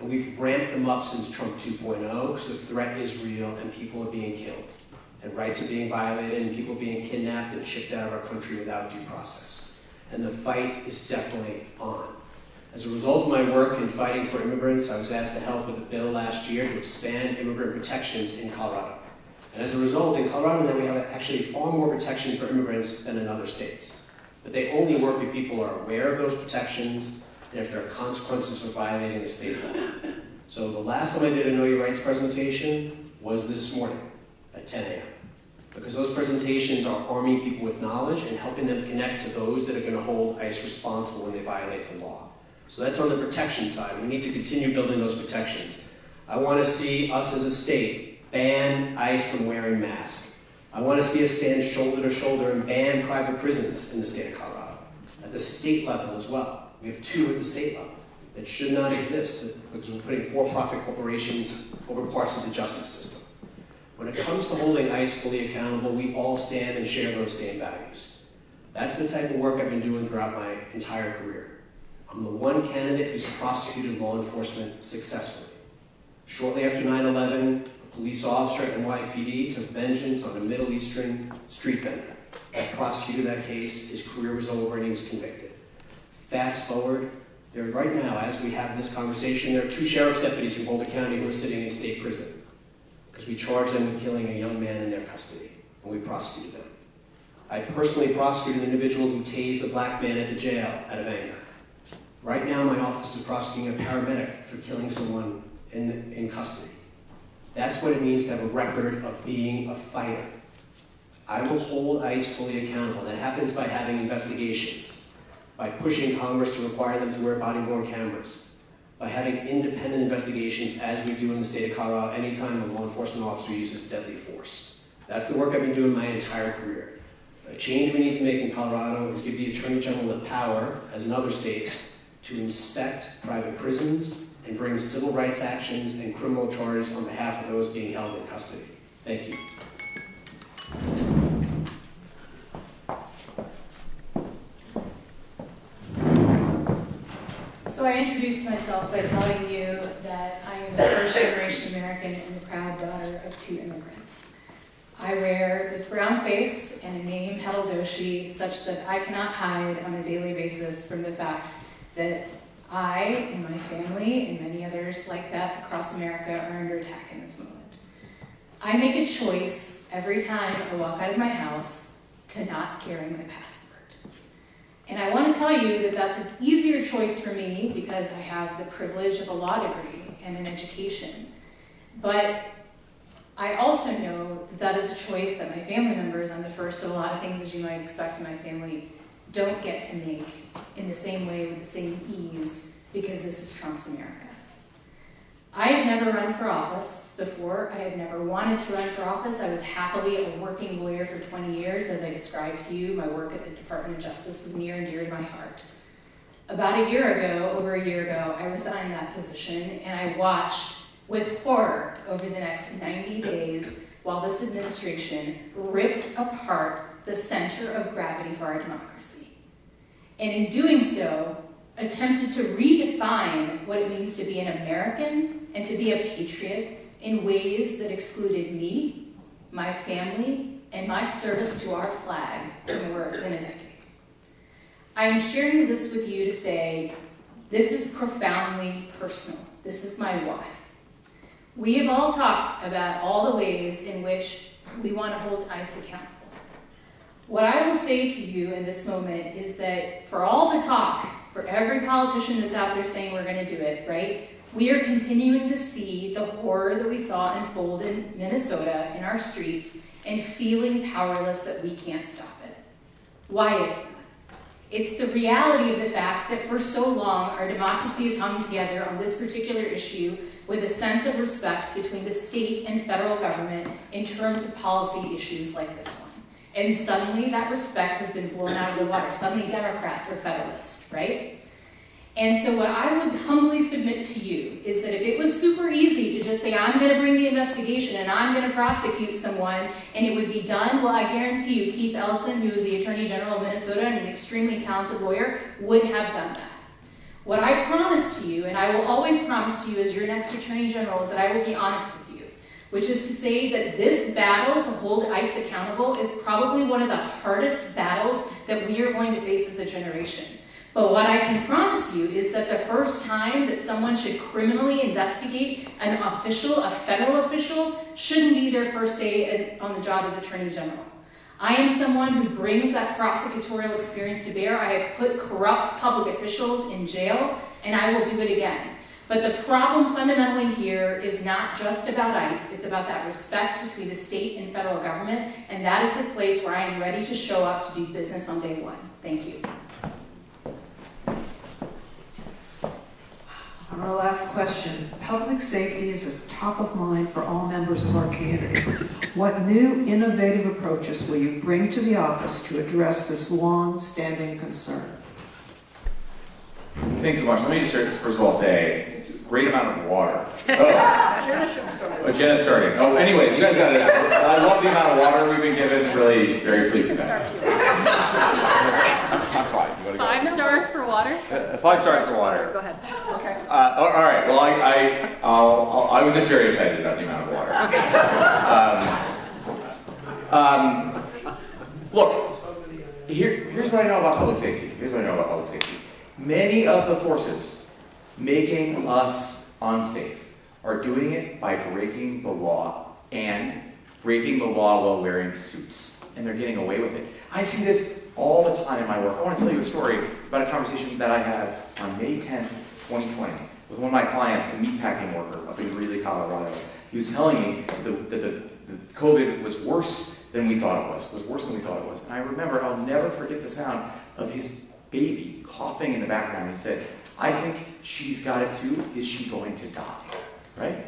And we've ramped them up since Trump 2.0 because the threat is real and people are being killed. And rights are being violated and people are being kidnapped and shipped out of our country without due process. And the fight is definitely on. As a result of my work in fighting for immigrants, I was asked to help with a bill last year to expand immigrant protections in Colorado. And as a result, in Colorado now we have actually far more protections for immigrants than in other states. But they only work if people are aware of those protections and if there are consequences for violating the state law. So the last time I did a Know Your Rights presentation was this morning at 10 a.m. Because those presentations are arming people with knowledge and helping them connect to those that are going to hold ICE responsible when they violate the law. So that's on the protection side. We need to continue building those protections. I want to see us as a state ban ICE from wearing masks. I want to see us stand shoulder to shoulder and ban private prisons in the state of Colorado, at the state level as well. We have two at the state level that should not exist because we're putting for-profit corporations over parts of the justice system. When it comes to holding ICE fully accountable, we all stand and share those same values. That's the type of work I've been doing throughout my entire career. I'm the one candidate who's prosecuted law enforcement successfully. Shortly after 9/11, a police officer at NYPD took vengeance on a Middle Eastern street vendor. I prosecuted that case, his career was over, and he was convicted. Fast forward, right now, as we have this conversation, there are 2 sheriff's deputies from Boulder County who are sitting in state prison because we charged them with killing a young man in their custody, and we prosecuted them. I personally prosecuted an individual who tased a black man at the jail out of anger. Right now, my office is prosecuting a paramedic for killing someone in custody. That's what it means to have a record of being a fighter. I will hold ICE fully accountable. That happens by having investigations, by pushing Congress to require them to wear body-worn cameras, by having independent investigations as we do in the state of Colorado anytime a law enforcement officer uses deadly force. That's the work I've been doing my entire career. The change we need to make in Colorado is give the Attorney General the power, as in other states, to inspect private prisons and bring civil rights actions and criminal charges on behalf of those being held in custody. Thank you. So I introduced myself by telling you that I am a first-generation American and the proud daughter of 2 immigrants. I wear this brown face and a name, Hetal Doshi, such that I cannot hide on a daily basis from the fact that I and my family and many others like that across America are under attack in this moment. I make a choice every time I walk out of my house to not carry my passport. And I want to tell you that that's an easier choice for me because I have the privilege of a law degree and an education. But I also know that that is a choice that my family members, I'm the first of a lot of things as you might expect in my family, don't get to make in the same way with the same ease because this is Trump's America. I have never run for office before. I have never wanted to run for office. I was happily a working lawyer for 20 years. As I described to you, my work at the Department of Justice was near and dear to my heart. About a year ago, over a year ago, I resigned that position and I watched with horror over the next 90 days while this administration ripped apart the center of gravity for our democracy. And in doing so, attempted to redefine what it means to be an American and to be a patriot in ways that excluded me, my family, and my service to our flag for more than a decade. I am sharing this with you to say, this is profoundly personal. This is my why. We have all talked about all the ways in which we want to hold ICE accountable. What I will say to you in this moment is that for all the talk, for every politician that's out there saying we're going to do it, right? We are continuing to see the horror that we saw unfold in Minnesota in our streets and feeling powerless that we can't stop it. Why is that? It's the reality of the fact that for so long our democracy has hung together on this particular issue with a sense of respect between the state and federal government in terms of policy issues like this one. And suddenly that respect has been blown out of the water. Suddenly Democrats are federalists, right? And so what I would humbly submit to you is that if it was super easy to just say, I'm going to bring the investigation and I'm going to prosecute someone and it would be done, well, I guarantee you Keith Ellison, who is the Attorney General of Minnesota and an extremely talented lawyer, would have done that. What I promise to you, and I will always promise to you as your next Attorney General, is that I will be honest with you, which is to say that this battle to hold ICE accountable is probably one of the hardest battles that we are going to face as a generation. But what I can promise you is that the first time that someone should criminally investigate an official, a federal official, shouldn't be their first day on the job as Attorney General. I am someone who brings that prosecutorial experience to bear. I have put corrupt public officials in jail, and I will do it again. But the problem fundamentally here is not just about ICE, it's about that respect between the state and federal government, and that is the place where I am ready to show up to do business on day one. Thank you. On our last question, public safety is a top of mind for all members of our community. What new innovative approaches will you bring to the office to address this long-standing concern? Thanks so much. Let me just first of all say, great amount of water. Oh. Jena should start. Oh, Jena's starting. Oh, anyways, you guys got it. I love the amount of water we've been given. It's really very pleasing. water? 5 stars for water. Go ahead. Okay. All right. Well, I was just very excited about the amount of water. Look, here's what I know about public safety. Many of the forces making us unsafe are doing it by breaking the law while wearing suits, and they're getting away with it. I see this all the time in my work. I want to tell you a story about a conversation that I had on May 10th, 2020, with one of my clients, a meatpacking worker up in Greeley, Colorado. He was telling me that the COVID was worse than we thought it was. And I remember, I'll never forget the sound of his baby coughing in the background. He said, "I think she's got it too. Is she going to die?" Right?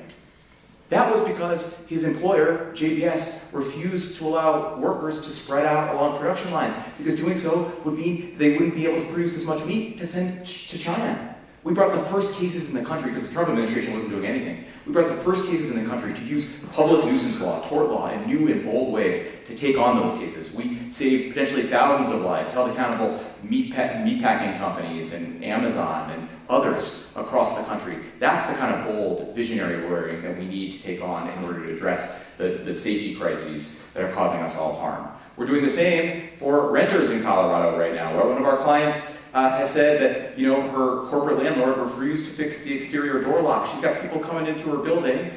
That was because his employer, JBS, refused to allow workers to spread out along production lines, because doing so would mean they wouldn't be able to produce as much meat to send to China. We brought the first cases in the country, because the Trump administration wasn't doing anything. We brought the first cases in the country to use public nuisance law, tort law, in new and bold ways to take on those cases. We saved potentially thousands of lives, held accountable meatpacking companies and Amazon and others across the country. That's the kind of bold, visionary lawyering that we need to take on in order to address the safety crises that are causing us all harm. We're doing the same for renters in Colorado right now, where one of our clients has said that, her corporate landlord refused to fix the exterior door lock. She's got people coming into her building.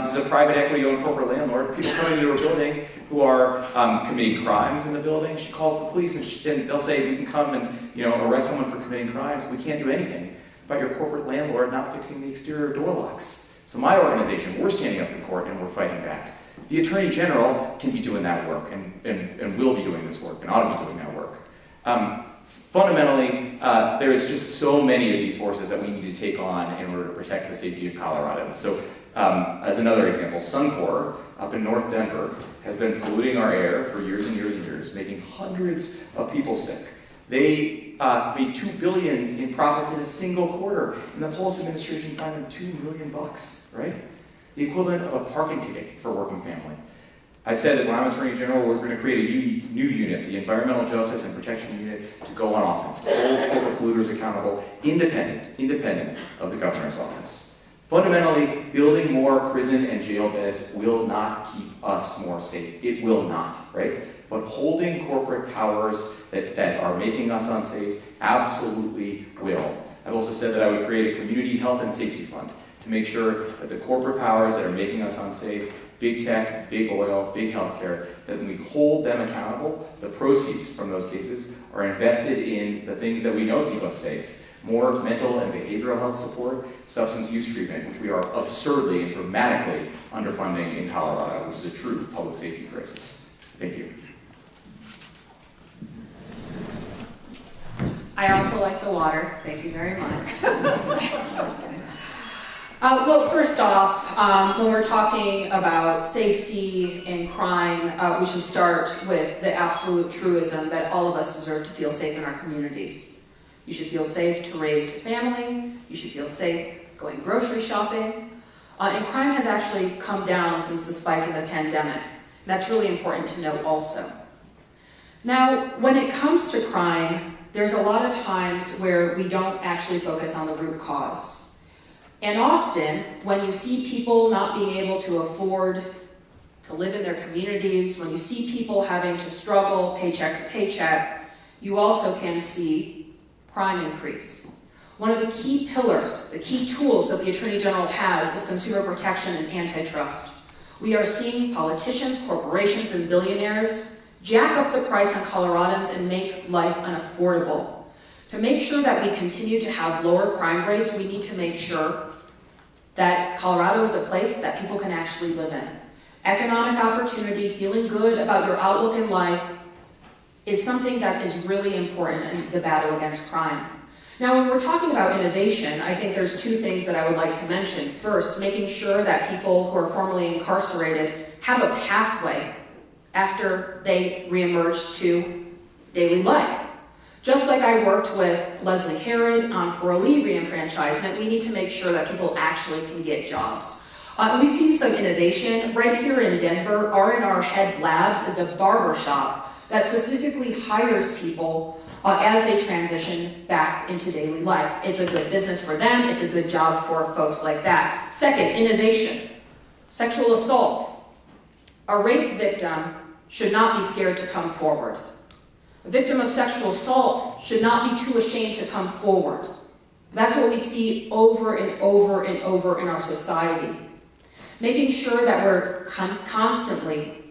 This is a private equity-owned corporate landlord. People coming into her building who are committing crimes in the building. She calls the police, and they'll say, "We can come and arrest someone for committing crimes. We can't do anything about your corporate landlord not fixing the exterior door locks." So my organization, we're standing up in court and we're fighting back. The Attorney General can be doing that work and will be doing this work and ought to be doing that work. Fundamentally, there is just so many of these forces that we need to take on in order to protect the safety of Coloradans. So, as another example, Suncor up in North Denver has been polluting our air for years and years and years, making hundreds of people sick. They made $2 billion in profits in a single quarter, and the Pulse administration fined them $2 million, right? The equivalent of a parking ticket for a working family. I said that when I'm Attorney General, we're going to create a new unit, the Environmental Justice and Protection Unit, to go on offense, hold corporate polluters accountable, independent of the governor's office. Fundamentally, building more prison and jail beds will not keep us more safe. It will not, right? But holding corporate powers that are making us unsafe absolutely will. I've also said that I would create a community health and safety fund to make sure that the corporate powers that are making us unsafe, big tech, big oil, big healthcare, that when we hold them accountable, the proceeds from those cases are invested in the things that we know keep us safe. More mental and behavioral health support, substance use treatment, which we are absurdly and dramatically underfunding in Colorado, which is a true public safety crisis. Thank you. I also like the water. Thank you very much. Well, first off, when we're talking about safety and crime, we should start with the absolute truism that all of us deserve to feel safe in our communities. You should feel safe to raise your family. You should feel safe going grocery shopping. And crime has actually come down since the spike in the pandemic. That's really important to note also. Now, when it comes to crime, there's a lot of times where we don't actually focus on the root cause. And often, when you see people not being able to afford to live in their communities, when you see people having to struggle paycheck to paycheck, you also can see crime increase. One of the key pillars, the key tools that the Attorney General has is consumer protection and antitrust. We are seeing politicians, corporations, and billionaires jack up the price on Coloradans and make life unaffordable. To make sure that we continue to have lower crime rates, we need to make sure that Colorado is a place that people can actually live in. Economic opportunity, feeling good about your outlook in life is something that is really important in the battle against crime. Now, when we're talking about innovation, I think there's two things that I would like to mention. First, making sure that people who are formerly incarcerated have a pathway after they reemerge to daily life. Just like I worked with Leslie Herod on parolee reenfranchisement, we need to make sure that people actually can get jobs. We've seen some innovation. Right here in Denver, R&R Head Labs is a barber shop that specifically hires people as they transition back into daily life. It's a good business for them, it's a good job for folks like that. Second, innovation. Sexual assault. A rape victim should not be scared to come forward. A victim of sexual assault should not be too ashamed to come forward. That's what we see over and over and over in our society. Making sure that we're constantly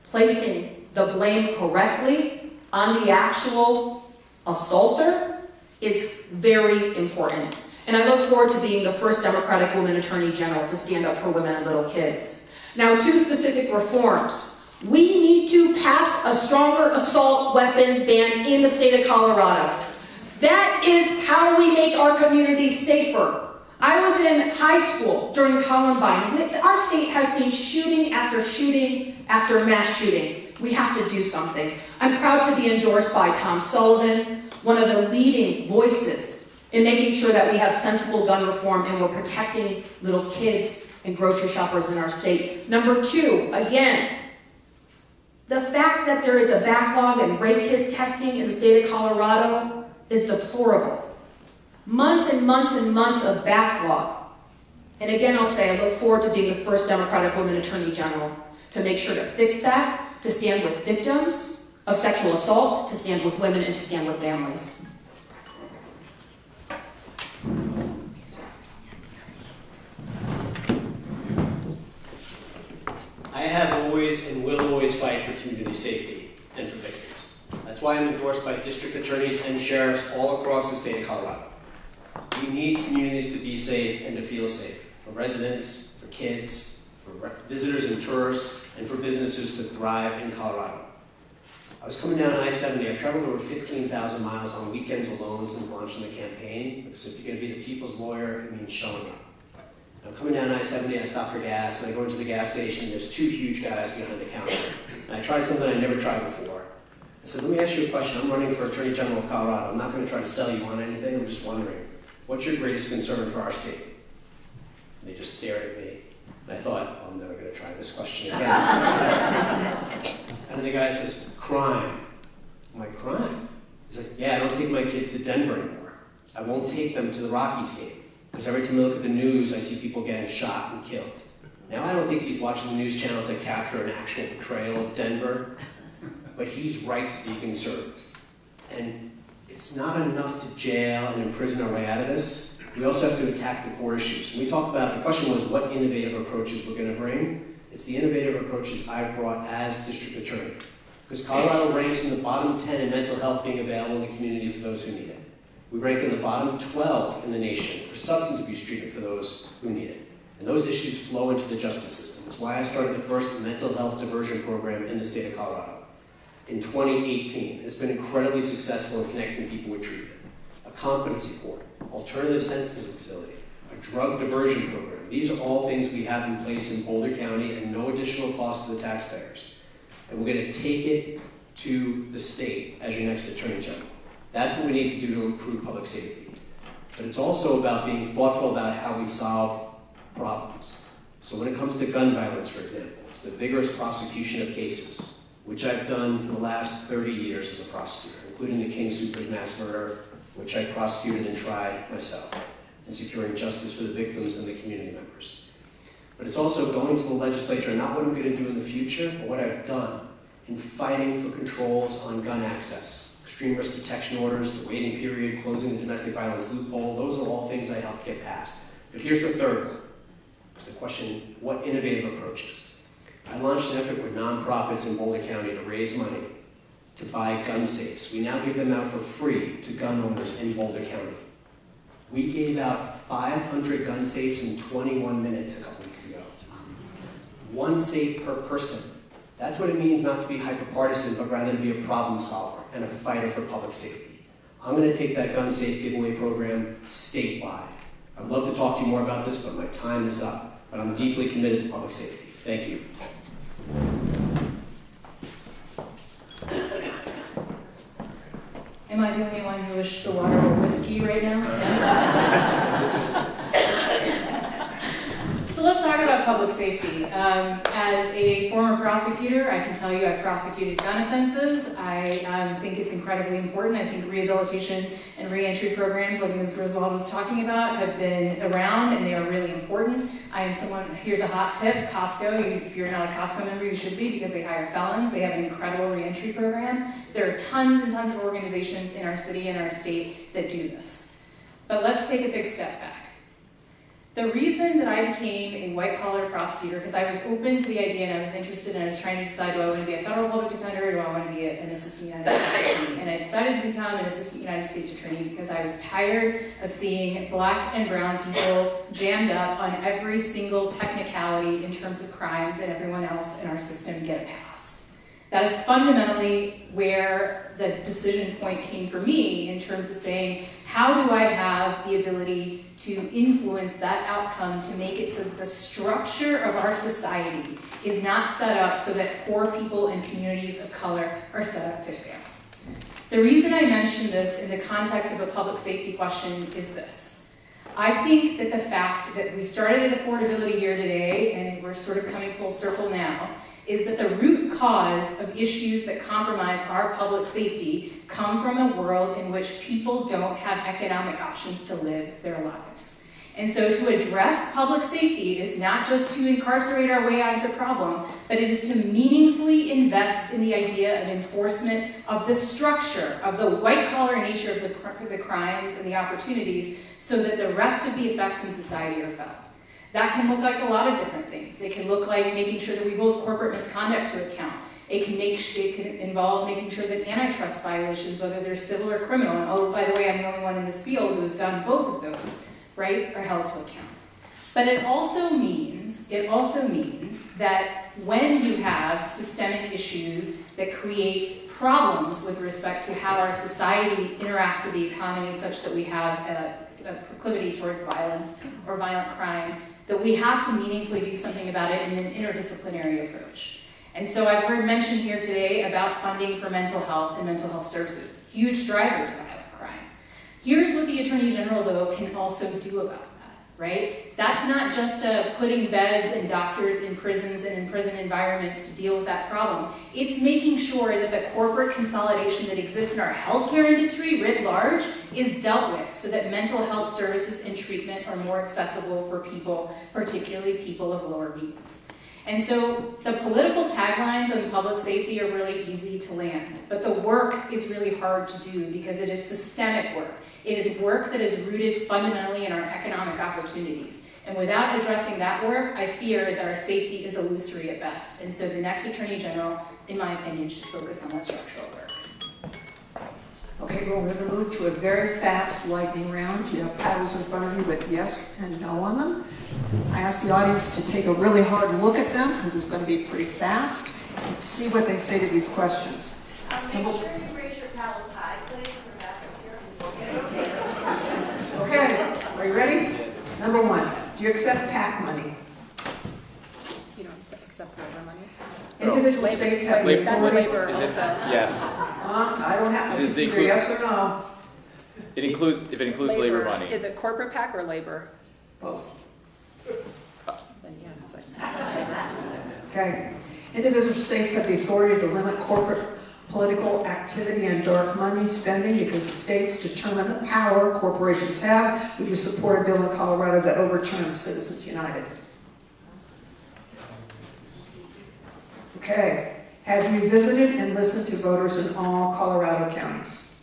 placing the blame correctly on the actual assaulter is very important. And I look forward to being the first Democratic woman Attorney General to stand up for women and little kids. Now, 2 specific reforms. We need to pass a stronger assault weapons ban in the state of Colorado. That is how we make our communities safer. I was in high school during Columbine. Our state has seen shooting after mass shooting. We have to do something. I'm proud to be endorsed by Tom Sullivan, one of the leading voices in making sure that we have sensible gun reform and we're protecting little kids and grocery shoppers in our state. Number 2, again, the fact that there is a backlog in rape kit testing in the state of Colorado is deplorable. Months and months and months of backlog. And again, I'll say, I look forward to being the first Democratic woman Attorney General to make sure to fix that, to stand with victims of sexual assault, to stand with women, and to stand with families. I have always and will always fight for community safety and for victims. That's why I'm endorsed by district attorneys and sheriffs all across the state of Colorado. We need communities to be safe and to feel safe, for residents, for kids, for visitors and tourists, and for businesses to thrive in Colorado. I was coming down I-70. I've traveled over 15,000 miles on weekends alone since launching the campaign, because if you're going to be the people's lawyer, it means showing up. I'm coming down I-70, I stop for gas, and I go into the gas station, there's 2 huge guys behind the counter. And I tried something I never tried before. I said, let me ask you a question. I'm running for Attorney General of Colorado. I'm not going to try to sell you on anything. I'm just wondering, what's your greatest concern for our state? And they just stared at me. And I thought, I'm never going to try this question again. And the guy says, crime. I'm like, crime? He's like, yeah, I don't take my kids to Denver anymore. I won't take them to the Rockies game. Because every time I look at the news, I see people getting shot and killed. Now, I don't think he's watching the news channels that capture an actual portrayal of Denver, but he's right to be concerned. And it's not enough to jail and imprison our way out of this. We also have to attack the core issues. When we talk about, the question was what innovative approaches we're going to bring. It's the innovative approaches I've brought as district attorney. Because Colorado ranks in the bottom 10 in mental health being available in the community for those who need it. We rank in the bottom 12 in the nation for substance abuse treatment for those who need it. And those issues flow into the justice system. That's why I started the first mental health diversion program in the state of Colorado in 2018. It's been incredibly successful in connecting people with treatment. A competency court, alternative sentencing facility, a drug diversion program. These are all things we have in place in Boulder County and no additional cost to the taxpayers. And we're going to take it to the state as your next Attorney General. That's what we need to do to improve public safety. But it's also about being thoughtful about how we solve problems. So when it comes to gun violence, for example, it's the vigorous prosecution of cases, which I've done for the last 30 years as a prosecutor, including the King Soopers mass murder, which I prosecuted and tried myself, and securing justice for the victims and the community members. But it's also going to the legislature, not what I'm going to do in the future, but what I've done in fighting for controls on gun access. Extreme risk protection orders, the waiting period, closing the domestic violence loophole, those are all things I helped get passed. But here's the third one. It's the question, what innovative approaches? I launched an effort with nonprofits in Boulder County to raise money to buy gun safes. We now give them out for free to gun owners in Boulder County. We gave out 500 gun safes in 21 minutes a couple weeks ago. 1 safe per person. That's what it means not to be hyper-partisan, but rather to be a problem solver and a fighter for public safety. I'm going to take that gun safe giveaway program statewide. I'd love to talk to you more about this, but my time is up. But I'm deeply committed to public safety. Thank you. Am I the only one who wished the water were whiskey right now? So let's talk about about public safety. As a former prosecutor, I can tell you I've prosecuted gun offenses. I think it's incredibly important. I think rehabilitation and reentry programs, like Ms. Griswold was talking about, have been around and they are really important. I am someone, here's a hot tip, Costco, if you're not a Costco member, you should be, because they hire felons. They have an incredible reentry program. There are tons and tons of organizations in our city and our state that do this. But let's take a big step back. The reason that I became a white-collar prosecutor, because I was open to the idea and I was interested and I was trying to decide, do I want to be a federal public defender or do I want to be an assistant United States attorney? And I decided to become an assistant United States attorney because I was tired of seeing black and brown people jammed up on every single technicality in terms of crimes and everyone else in our system get a pass. That is fundamentally where the decision point came for me in terms of saying, how do I have the ability to influence that outcome to make it so that the structure of our society is not set up so that poor people and communities of color are set up to fail? The reason I mention this in the context of a public safety question is this. I think that the fact that we started at affordability here today, and we're sort of coming full circle now, is that the root cause of issues that compromise our public safety come from a world in which people don't have economic options to live their lives. And so to address public safety is not just to incarcerate our way out of the problem, but it is to meaningfully invest in the idea of enforcement of the structure, of the white-collar nature of the crimes and the opportunities, so that the rest of the effects in society are felt. That can look like a lot of different things. It can look like making sure that we hold corporate misconduct to account. It can involve making sure that antitrust violations, whether they're civil or criminal, and oh, by the way, I'm the only one in this field who has done both of those, right, are held to account. But it also means that when you have systemic issues that create problems with respect to how our society interacts with the economy such that we have a proclivity towards violence or violent crime, that we have to meaningfully do something about it in an interdisciplinary approach. And so I've heard mention here today about funding for mental health and mental health services, huge driver to violent crime. Here's what the Attorney General, though, can also do about that, right? That's not just putting beds and doctors in prisons and in prison environments to deal with that problem. It's making sure that the corporate consolidation that exists in our healthcare industry writ large is dealt with so that mental health services and treatment are more accessible for people, particularly people of lower means. And so the political taglines on public safety are really easy to land, but the work is really hard to do because it is systemic work. It is work that is rooted fundamentally in our economic opportunities. And without addressing that work, I fear that our safety is illusory at best. And so the next Attorney General, in my opinion, should focus on that structural work. Okay, well, we're going to move to a very fast lightning round. You have paddles in front of you with yes and no on them. I ask the audience to take a really hard look at them because it's going to be pretty fast and see what they say to these questions. Make sure you raise your paddles high, please, for fast here. Okay, are you ready? Number one, do you accept PAC money? You don't accept labor money? Individual states have the That's authority. labor Is also. it? Yes. I don't have to Is it consider yes or no. If it includes labor money. Is it corporate PAC or labor? Both. Then yes, I accept labor. Okay. Individual states have the authority to limit corporate political activity and dark money spending because the states determine the power corporations have. Would you support a bill in Colorado that overturns Citizens United? Okay. Have you visited and listened to voters in all Colorado counties?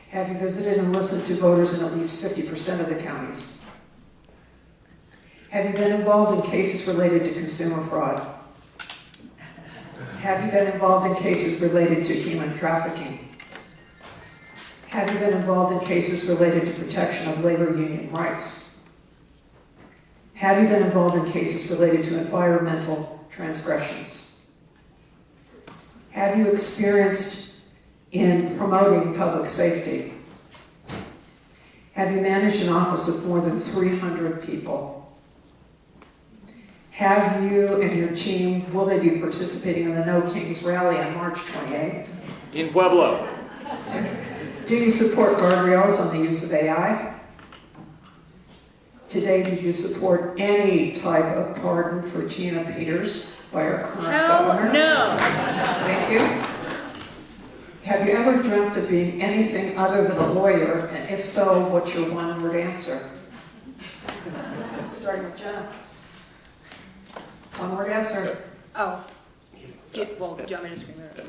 Have you visited and listened to voters in at least 50% of the counties? Have you been involved in cases related to consumer fraud? Have you been involved in cases related to human trafficking? Have you been involved in cases related to protection of labor union rights? Have you been involved in cases related to environmental transgressions? Have you experienced in promoting public safety? Have you managed an office with more than 300 people? Have you and your team, will they be participating in the No Kings Rally on March 28th? In Pueblo. Do you support guardrails on the use of AI? today, do you support any type of pardon for Jena Peters by our current governor? No. Thank you. Have you ever dreamt of being anything other than a lawyer? And if so, what's your one-word answer? Starting with Jenna. One-word answer. Oh. Well, do you want me to scream it?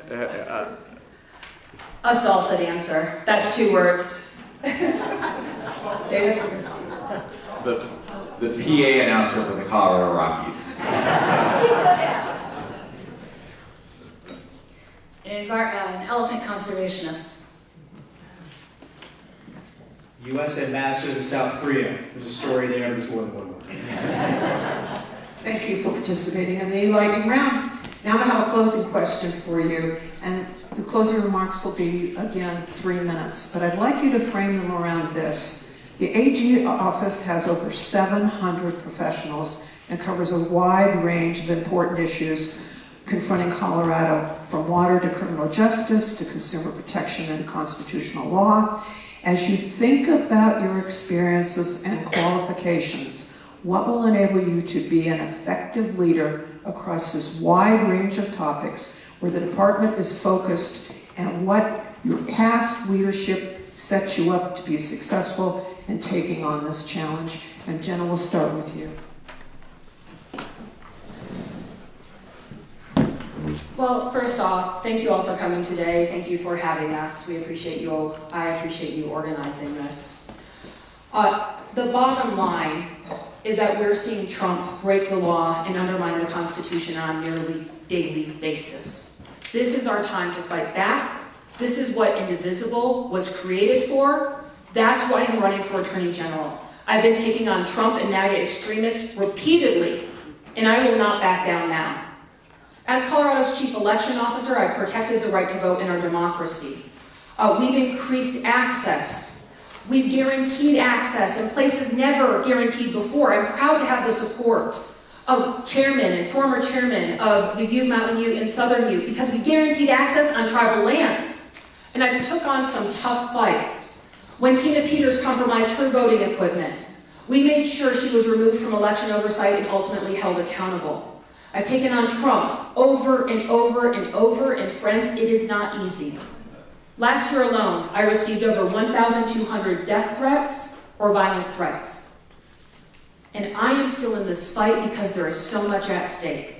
A salsa dancer. That's 2 words. David? The PA announcer for the Colorado Rockies. An elephant conservationist. U.S. Ambassador to South Korea. There's a story there, there's more than one word. Thank you for participating in the lightning round. Now I have a closing question for you, and the closing remarks will be, again, 3 minutes, but I'd like you to frame them around this. The AG office has over 700 professionals and covers a wide range of important issues confronting Colorado, from water to criminal justice to consumer protection and constitutional law. As you think about your experiences and qualifications, what will enable you to be an effective leader across this wide range of topics where the department is focused, and what your past leadership sets you up to be successful in taking on this challenge? And Jenna, we'll start with you. Well, first off, thank you all for coming today. Thank you for having us. We appreciate you all. I appreciate you organizing this. The bottom line is that we're seeing Trump break the law and undermine the Constitution on a nearly daily basis. This is our time to fight back. This is what Indivisible was created for. That's why I'm running for Attorney General. I've been taking on Trump and MAGA extremists repeatedly, and I will not back down now. As Colorado's chief election officer, I've protected the right to vote in our democracy. We've increased access. We've guaranteed access in places never guaranteed before. I'm proud to have the support of chairman and former chairman of the Ute, Mountain Ute, and Southern Ute, because we guaranteed access on tribal lands. And I took on some tough fights. When Tina Peters compromised her voting equipment, we made sure she was removed from election oversight and ultimately held accountable. I've taken on Trump over and over and over, and friends, it is not easy. Last year alone, I received over 1,200 death threats or violent threats. And I am still in this fight because there is so much at stake.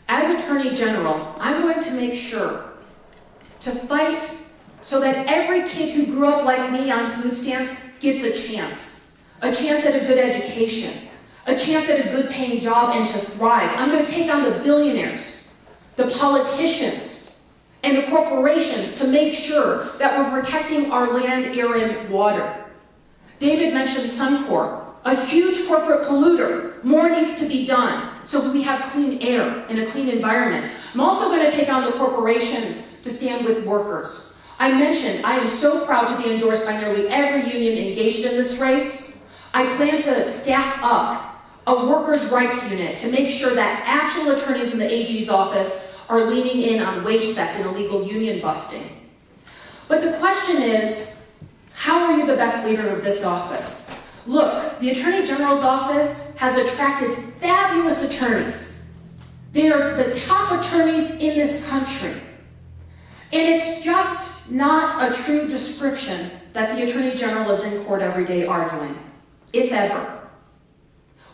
As Attorney General, I'm going to make sure to fight so that every kid who grew up like me on food stamps gets a chance at a good education, a chance at a good paying job, and to thrive. I'm going to take on the billionaires, the politicians, and the corporations to make sure that we're protecting our land, air, and water. David mentioned Suncor, a huge corporate polluter. More needs to be done so we have clean air and a clean environment. I'm also going to take on the corporations to stand with workers. I mentioned I am so proud to be endorsed by nearly every union engaged in this race. I plan to staff up a workers' rights unit to make sure that actual attorneys in the AG's office are leaning in on wage theft and illegal union busting. But the question is, how are you the best leader of this office? Look, the Attorney General's office has attracted fabulous attorneys. They are the top attorneys in this country. And it's just not a true description that the Attorney General is in court every day arguing, if ever.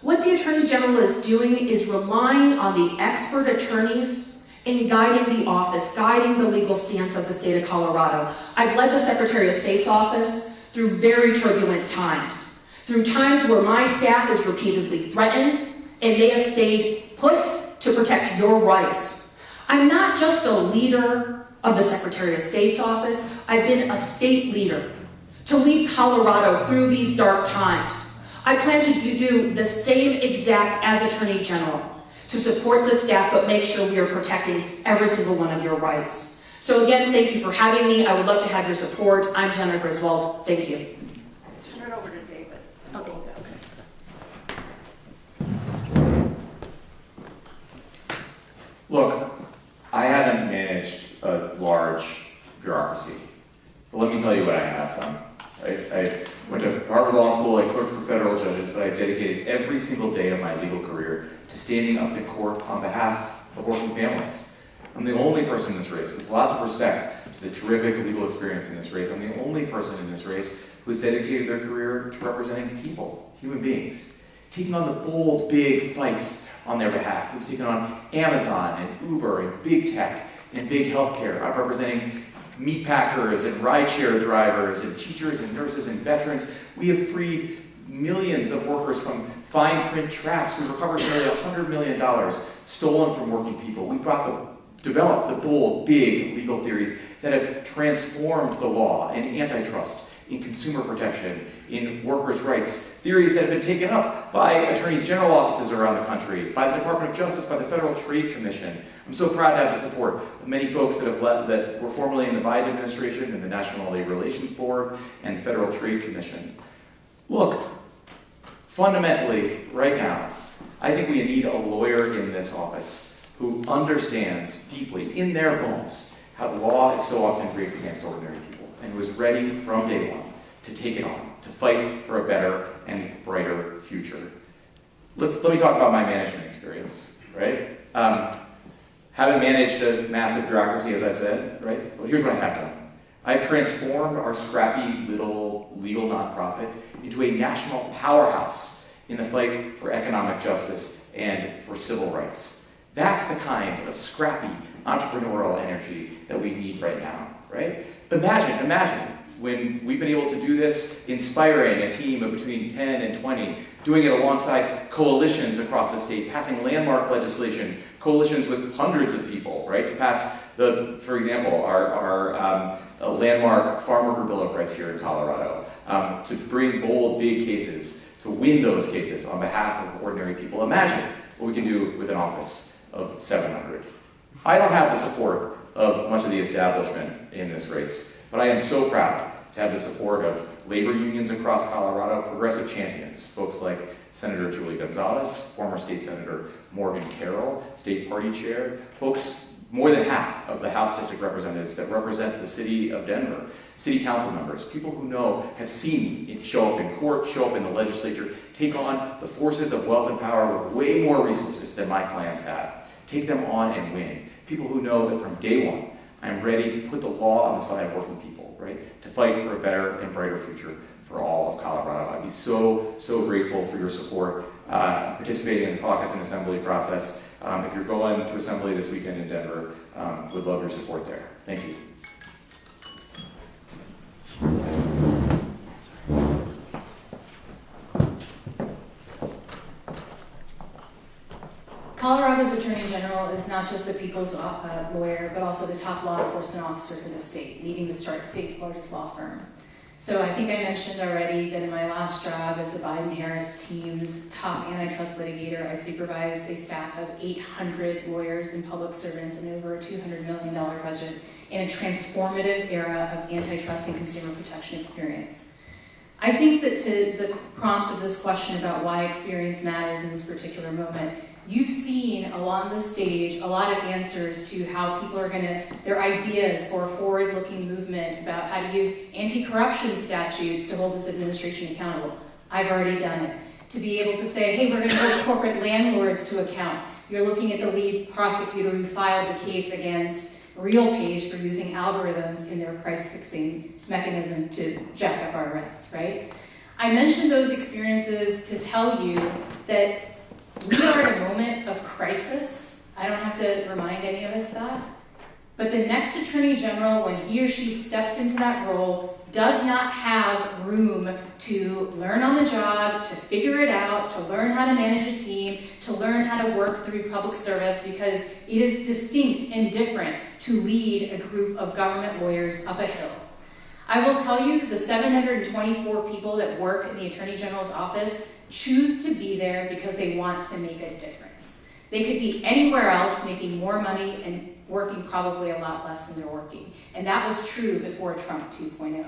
What the Attorney General is doing is relying on the expert attorneys in guiding the office, guiding the legal stance of the state of Colorado. I've led the Secretary of State's office through very turbulent times, through times where my staff is repeatedly threatened, and they have stayed put to protect your rights. I'm not just a leader of the Secretary of State's office, I've been a state leader to lead Colorado through these dark times. I plan to do the same exact as Attorney General, to support the staff but make sure we are protecting every single one of your rights. So again, thank you for having me. I would love to have your support. I'm Jena Griswold. Thank you. Turn it over to David. Okay. Look, I haven't managed a large bureaucracy, but let me tell you what I have done. I went to Harvard Harvard Law School, I clerked for federal judges, but I've dedicated every single day of my legal career to standing up in court on behalf of working families. I'm the only person in this race, with lots of respect to the terrific legal experience in this race, I'm the only person in this race who's dedicated their career to representing people, human beings, taking on the bold, big fights on their behalf. We've taken on Amazon and Uber and big tech and big healthcare. I'm representing meat packers and rideshare drivers and teachers and nurses and veterans. We have freed millions of workers from fine print traps. We've recovered nearly $100 million stolen from working people. We've developed the bold, big legal theories that have transformed the law in antitrust, in consumer protection, in workers' rights, theories that have been taken up by attorneys general offices around the country, by the Department of Justice, by the Federal Trade Commission. I'm so proud to have the support of many folks that were formerly in the Biden administration and the National Labor Relations Board and Federal Trade Commission. Look, fundamentally, right now, I think we need a lawyer in this office who understands deeply, in their bones, how the law is so often rigged against ordinary people, and who is ready from day one to take it on, to fight for a better and brighter future. Let me talk about my management experience, right? Haven't managed a massive bureaucracy, as I've said, right? But here's what I have done. I've transformed our scrappy little legal nonprofit into a national powerhouse in the fight for economic justice and for civil rights. That's the kind of scrappy entrepreneurial energy that we need right now, right? Imagine when we've been able to do this, inspiring a team of between 10 and 20, doing it alongside coalitions across the state, passing landmark legislation, coalitions with hundreds of people, right, to pass for example, our landmark farm worker bill of rights here in Colorado, to bring bold, big cases, to win those cases on behalf of ordinary people. Imagine what we can do with an office of 700. I don't have the support of much of the establishment in this race, but I am so proud to have the support of labor unions across Colorado, progressive champions, folks like Senator Julie Gonzalez, former state Senator Morgan Carroll, state party chair, folks, more than half of the House district representatives that represent the city of Denver, city council members, people who have seen it show up in court, show up in the legislature, take on the forces of wealth and power with way more resources than my clients have. Take them on and win. People who know that from day one, I'm ready to put the law on the side of working people, right? To fight for a better and brighter future for all of Colorado. I'd be so, so grateful for your support, participating in the caucus and assembly process. If you're going to assembly this weekend in Denver, would love your support there. Thank you. Colorado's Attorney General is not just the people's lawyer, but also the top law enforcement officer for the state, leading the state's largest law firm. So I think I mentioned already that in my last job as the Biden-Harris team's top antitrust litigator, I supervised a staff of 800 lawyers and public servants and over a $200 million budget in a transformative era of antitrust and consumer protection experience. I think that to the prompt of this question about why experience matters in this particular moment, you've seen along the stage a lot of answers to how people are their ideas for a forward-looking movement about how to use anti-corruption statutes to hold this administration accountable. I've already done it. To be able to say, hey, we're going to hold corporate landlords to account. You're looking at the lead prosecutor who filed the case against RealPage for using algorithms in their price-fixing mechanism to jack up our rents, right? I mentioned those experiences to tell you that we are at a moment of crisis. I don't have to remind any of us that. But the next Attorney General, when he or she steps into that role, does not have room to learn on the job, to figure it out, to learn how to manage a team, to learn how to work through public service, because it is distinct and different to lead a group of government lawyers up a hill. I will tell you, the 724 people that work in the Attorney General's office choose to be there because they want to make a difference. They could be anywhere else making more money and working probably a lot less than they're working. And that was true before Trump 2.0.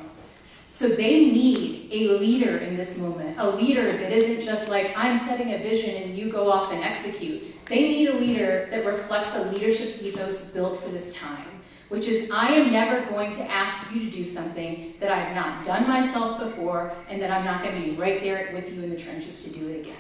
So they need a leader in this moment, a leader that isn't just like, I'm setting a vision and you go off and execute. They need a leader that reflects a leadership ethos built for this time. which is I am never going to ask you to do something that I have not done myself before and that I'm not going to be right there with you in the trenches to do it again.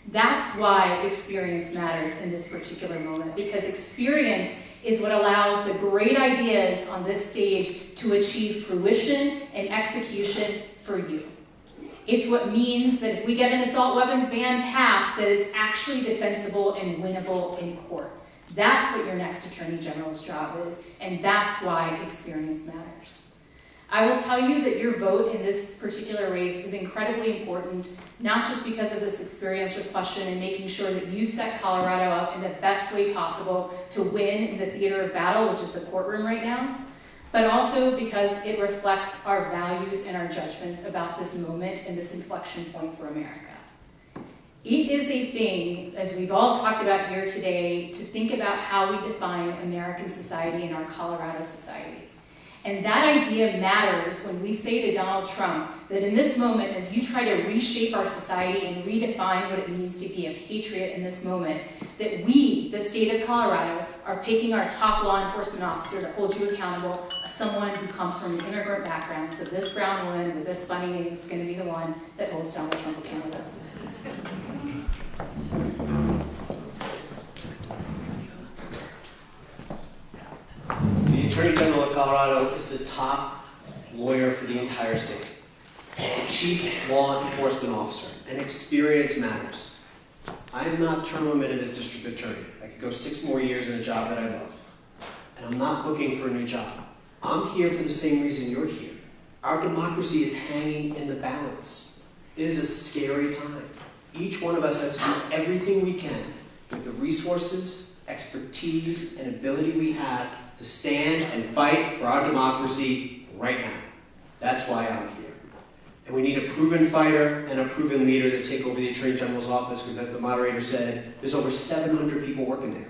That's why experience matters in this particular moment, because experience is what allows the great ideas on this stage to achieve fruition and execution for you. It's what means that if we get an assault weapons ban passed, that it's actually defensible and winnable in court. That's what your next Attorney General's job is, and that's why experience matters. I will tell you that your vote in this particular race is incredibly important, not just because of this experiential question and making sure that you set Colorado up in the best way possible to win in the theater of battle, which is the courtroom right now, but also because it reflects our values and our judgments about this moment and this inflection point for America. It is a thing, as we've all talked about here today, to think about how we define American society and our Colorado society. And that idea matters when we say to Donald Trump that in this moment, as you try to reshape our society and redefine what it means to be a patriot in this moment, that we, the state of Colorado, are picking our top law enforcement officer to hold you accountable as someone who comes from an immigrant background. So this brown woman with this funny name is going to be the one that holds Donald Trump accountable. The Attorney General of Colorado is the top lawyer for the entire state, the chief law enforcement officer, and experience matters. I am not term limited as district attorney. I could go 6 more years in a job that I love. And I'm not looking for a new job. I'm here for the same reason you're here. Our democracy is hanging in the balance. It is a scary time. Each one of us has to do everything we can with the resources, expertise, and ability we have to stand and fight for our democracy right now. That's why I'm here. And we need a proven fighter and a proven leader to take over the Attorney General's office, because as the moderator said, there's over 700 people working there.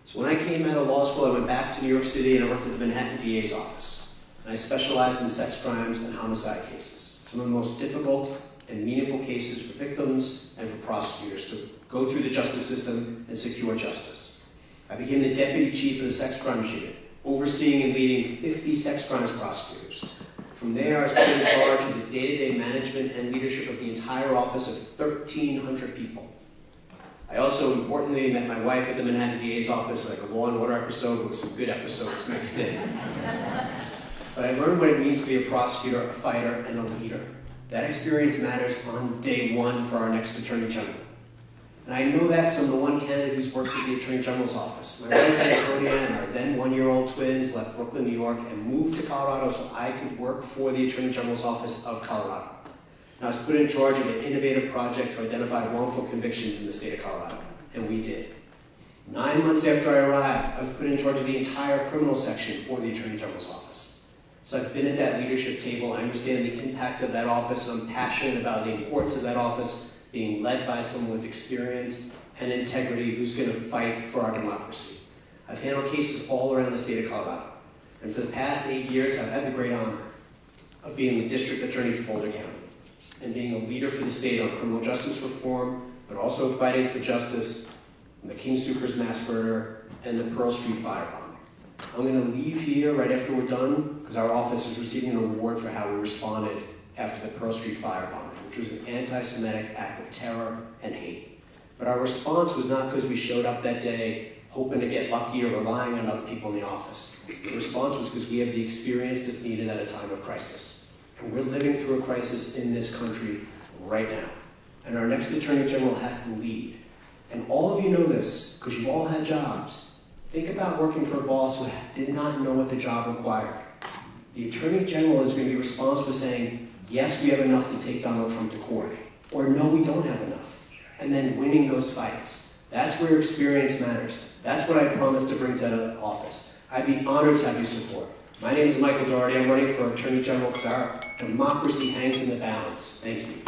So when I came out of law school, I went back to New York City and I worked at the Manhattan DA's office. And I specialized in sex crimes and homicide cases, some of the most difficult and meaningful cases for victims and for prosecutors to go through the justice system and secure justice. I became the deputy chief of the sex crimes unit, overseeing and leading 50 sex crimes prosecutors. From there, I was put in charge of the day-to-day management and leadership of the entire office of 1,300 people. I also importantly met my wife at the Manhattan DA's office, like a Law and Order episode, with some good episodes mixed in. But I learned what it means to be a prosecutor, a fighter, and a leader. That experience matters on day one for our next Attorney General. And I know that because I'm the one candidate who's worked at the Attorney General's office. My wife Antonia and our then 1-year-old twins left Brooklyn, New York, and moved to Colorado so I could work for the Attorney General's office of Colorado. And I was put in charge of an innovative project to identify wrongful convictions in the state of Colorado, and we did. 9 months after I arrived, I was put in charge of the entire criminal section for the Attorney General's office. So I've been at that leadership table, I understand the impact of that office, and I'm passionate about the importance of that office being led by someone with experience and integrity who's going to fight for our democracy. I've handled cases all around the state of Colorado, and for the past 8 years, I've had the great honor of being the district attorney for Boulder County and being a leader for the state on criminal justice reform, but also fighting for justice in the King Soopers mass murder and the Pearl Street firebombing. I'm going to leave here right after we're done because our office is receiving an award for how we responded after the Pearl Street firebombing, which was an anti-Semitic act of terror and hate. But our response was not because we showed up that day hoping to get lucky or relying on other people in the office. The response was because we have the experience that's needed at a time of crisis. And we're living through a crisis in this country right now. And our next Attorney General has to lead. And all of you know this because you've all had jobs. Think about working for a boss who did not know what the job required. The Attorney General is going to be responsible for saying, yes, we have enough to take Donald Trump to court, or no, we don't have enough, and then winning those fights. That's where experience matters. That's what I promised to bring to that office. I'd be honored to have your support. My name is Michael Dougherty. I'm running for Attorney General because our democracy hangs in the balance. Thank you.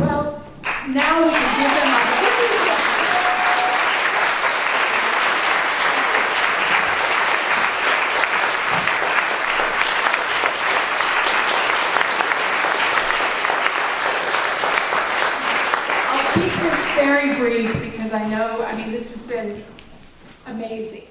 Well, now we can give them our very brief because I know, this has been amazing.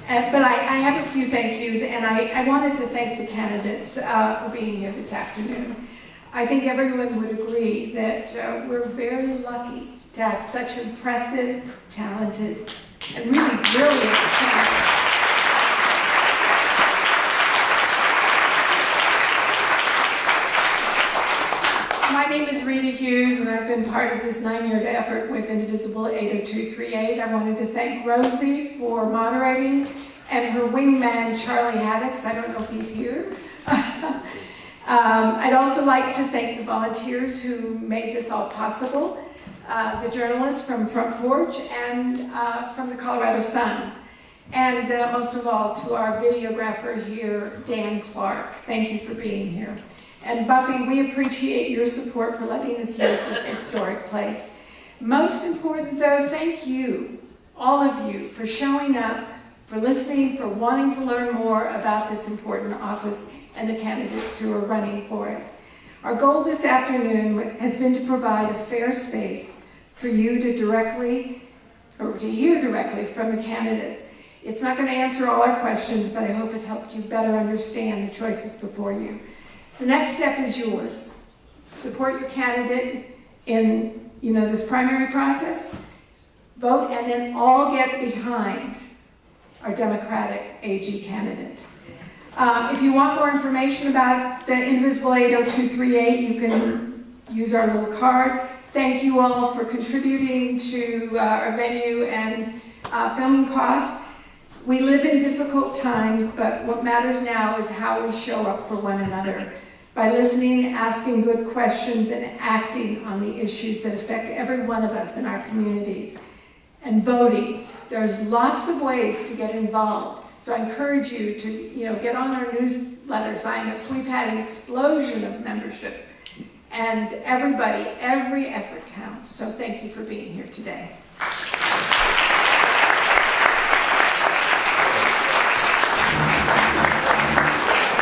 But I have a few thank yous, and I wanted to thank the candidates for being here this afternoon. I think everyone would agree that we're very lucky to have such impressive, talented, and really brilliant candidates. My name is Rita Hughes, and I've been part of this 9-year effort with Indivisible 80238. I wanted to thank Rosie for moderating, and her wingman, Charlie Haddix. I don't know if he's here. I'd also like to thank the volunteers who made this all possible, the journalists from Front Porch and from the Colorado Sun, and most of all to our videographer here, Dan Clark. Thank you for being here. And Buffy, we appreciate your support for letting us use this historic place. Most important though, thank you, all of you, for showing up, for listening, for wanting to learn more about this important office and the candidates who are running for it. Our goal this afternoon has been to provide a fair space for you to hear directly from the candidates. It's not going to answer all our questions, but I hope it helped you better understand the choices before you. The next step is yours. Support your candidate in this primary process, vote, and then all get behind our Democratic AG candidate. If you want more information about the Indivisible 80238, you can use our little card. Thank you all for contributing to our venue and filming costs. We live in difficult times, but what matters now is how we show up for one another by listening, asking good questions, and acting on the issues that affect every one of us in our communities. And voting. There's lots of ways to get involved. So I encourage you to get on our newsletter signups. We've had an explosion of membership. And every effort counts. So thank you for being here today.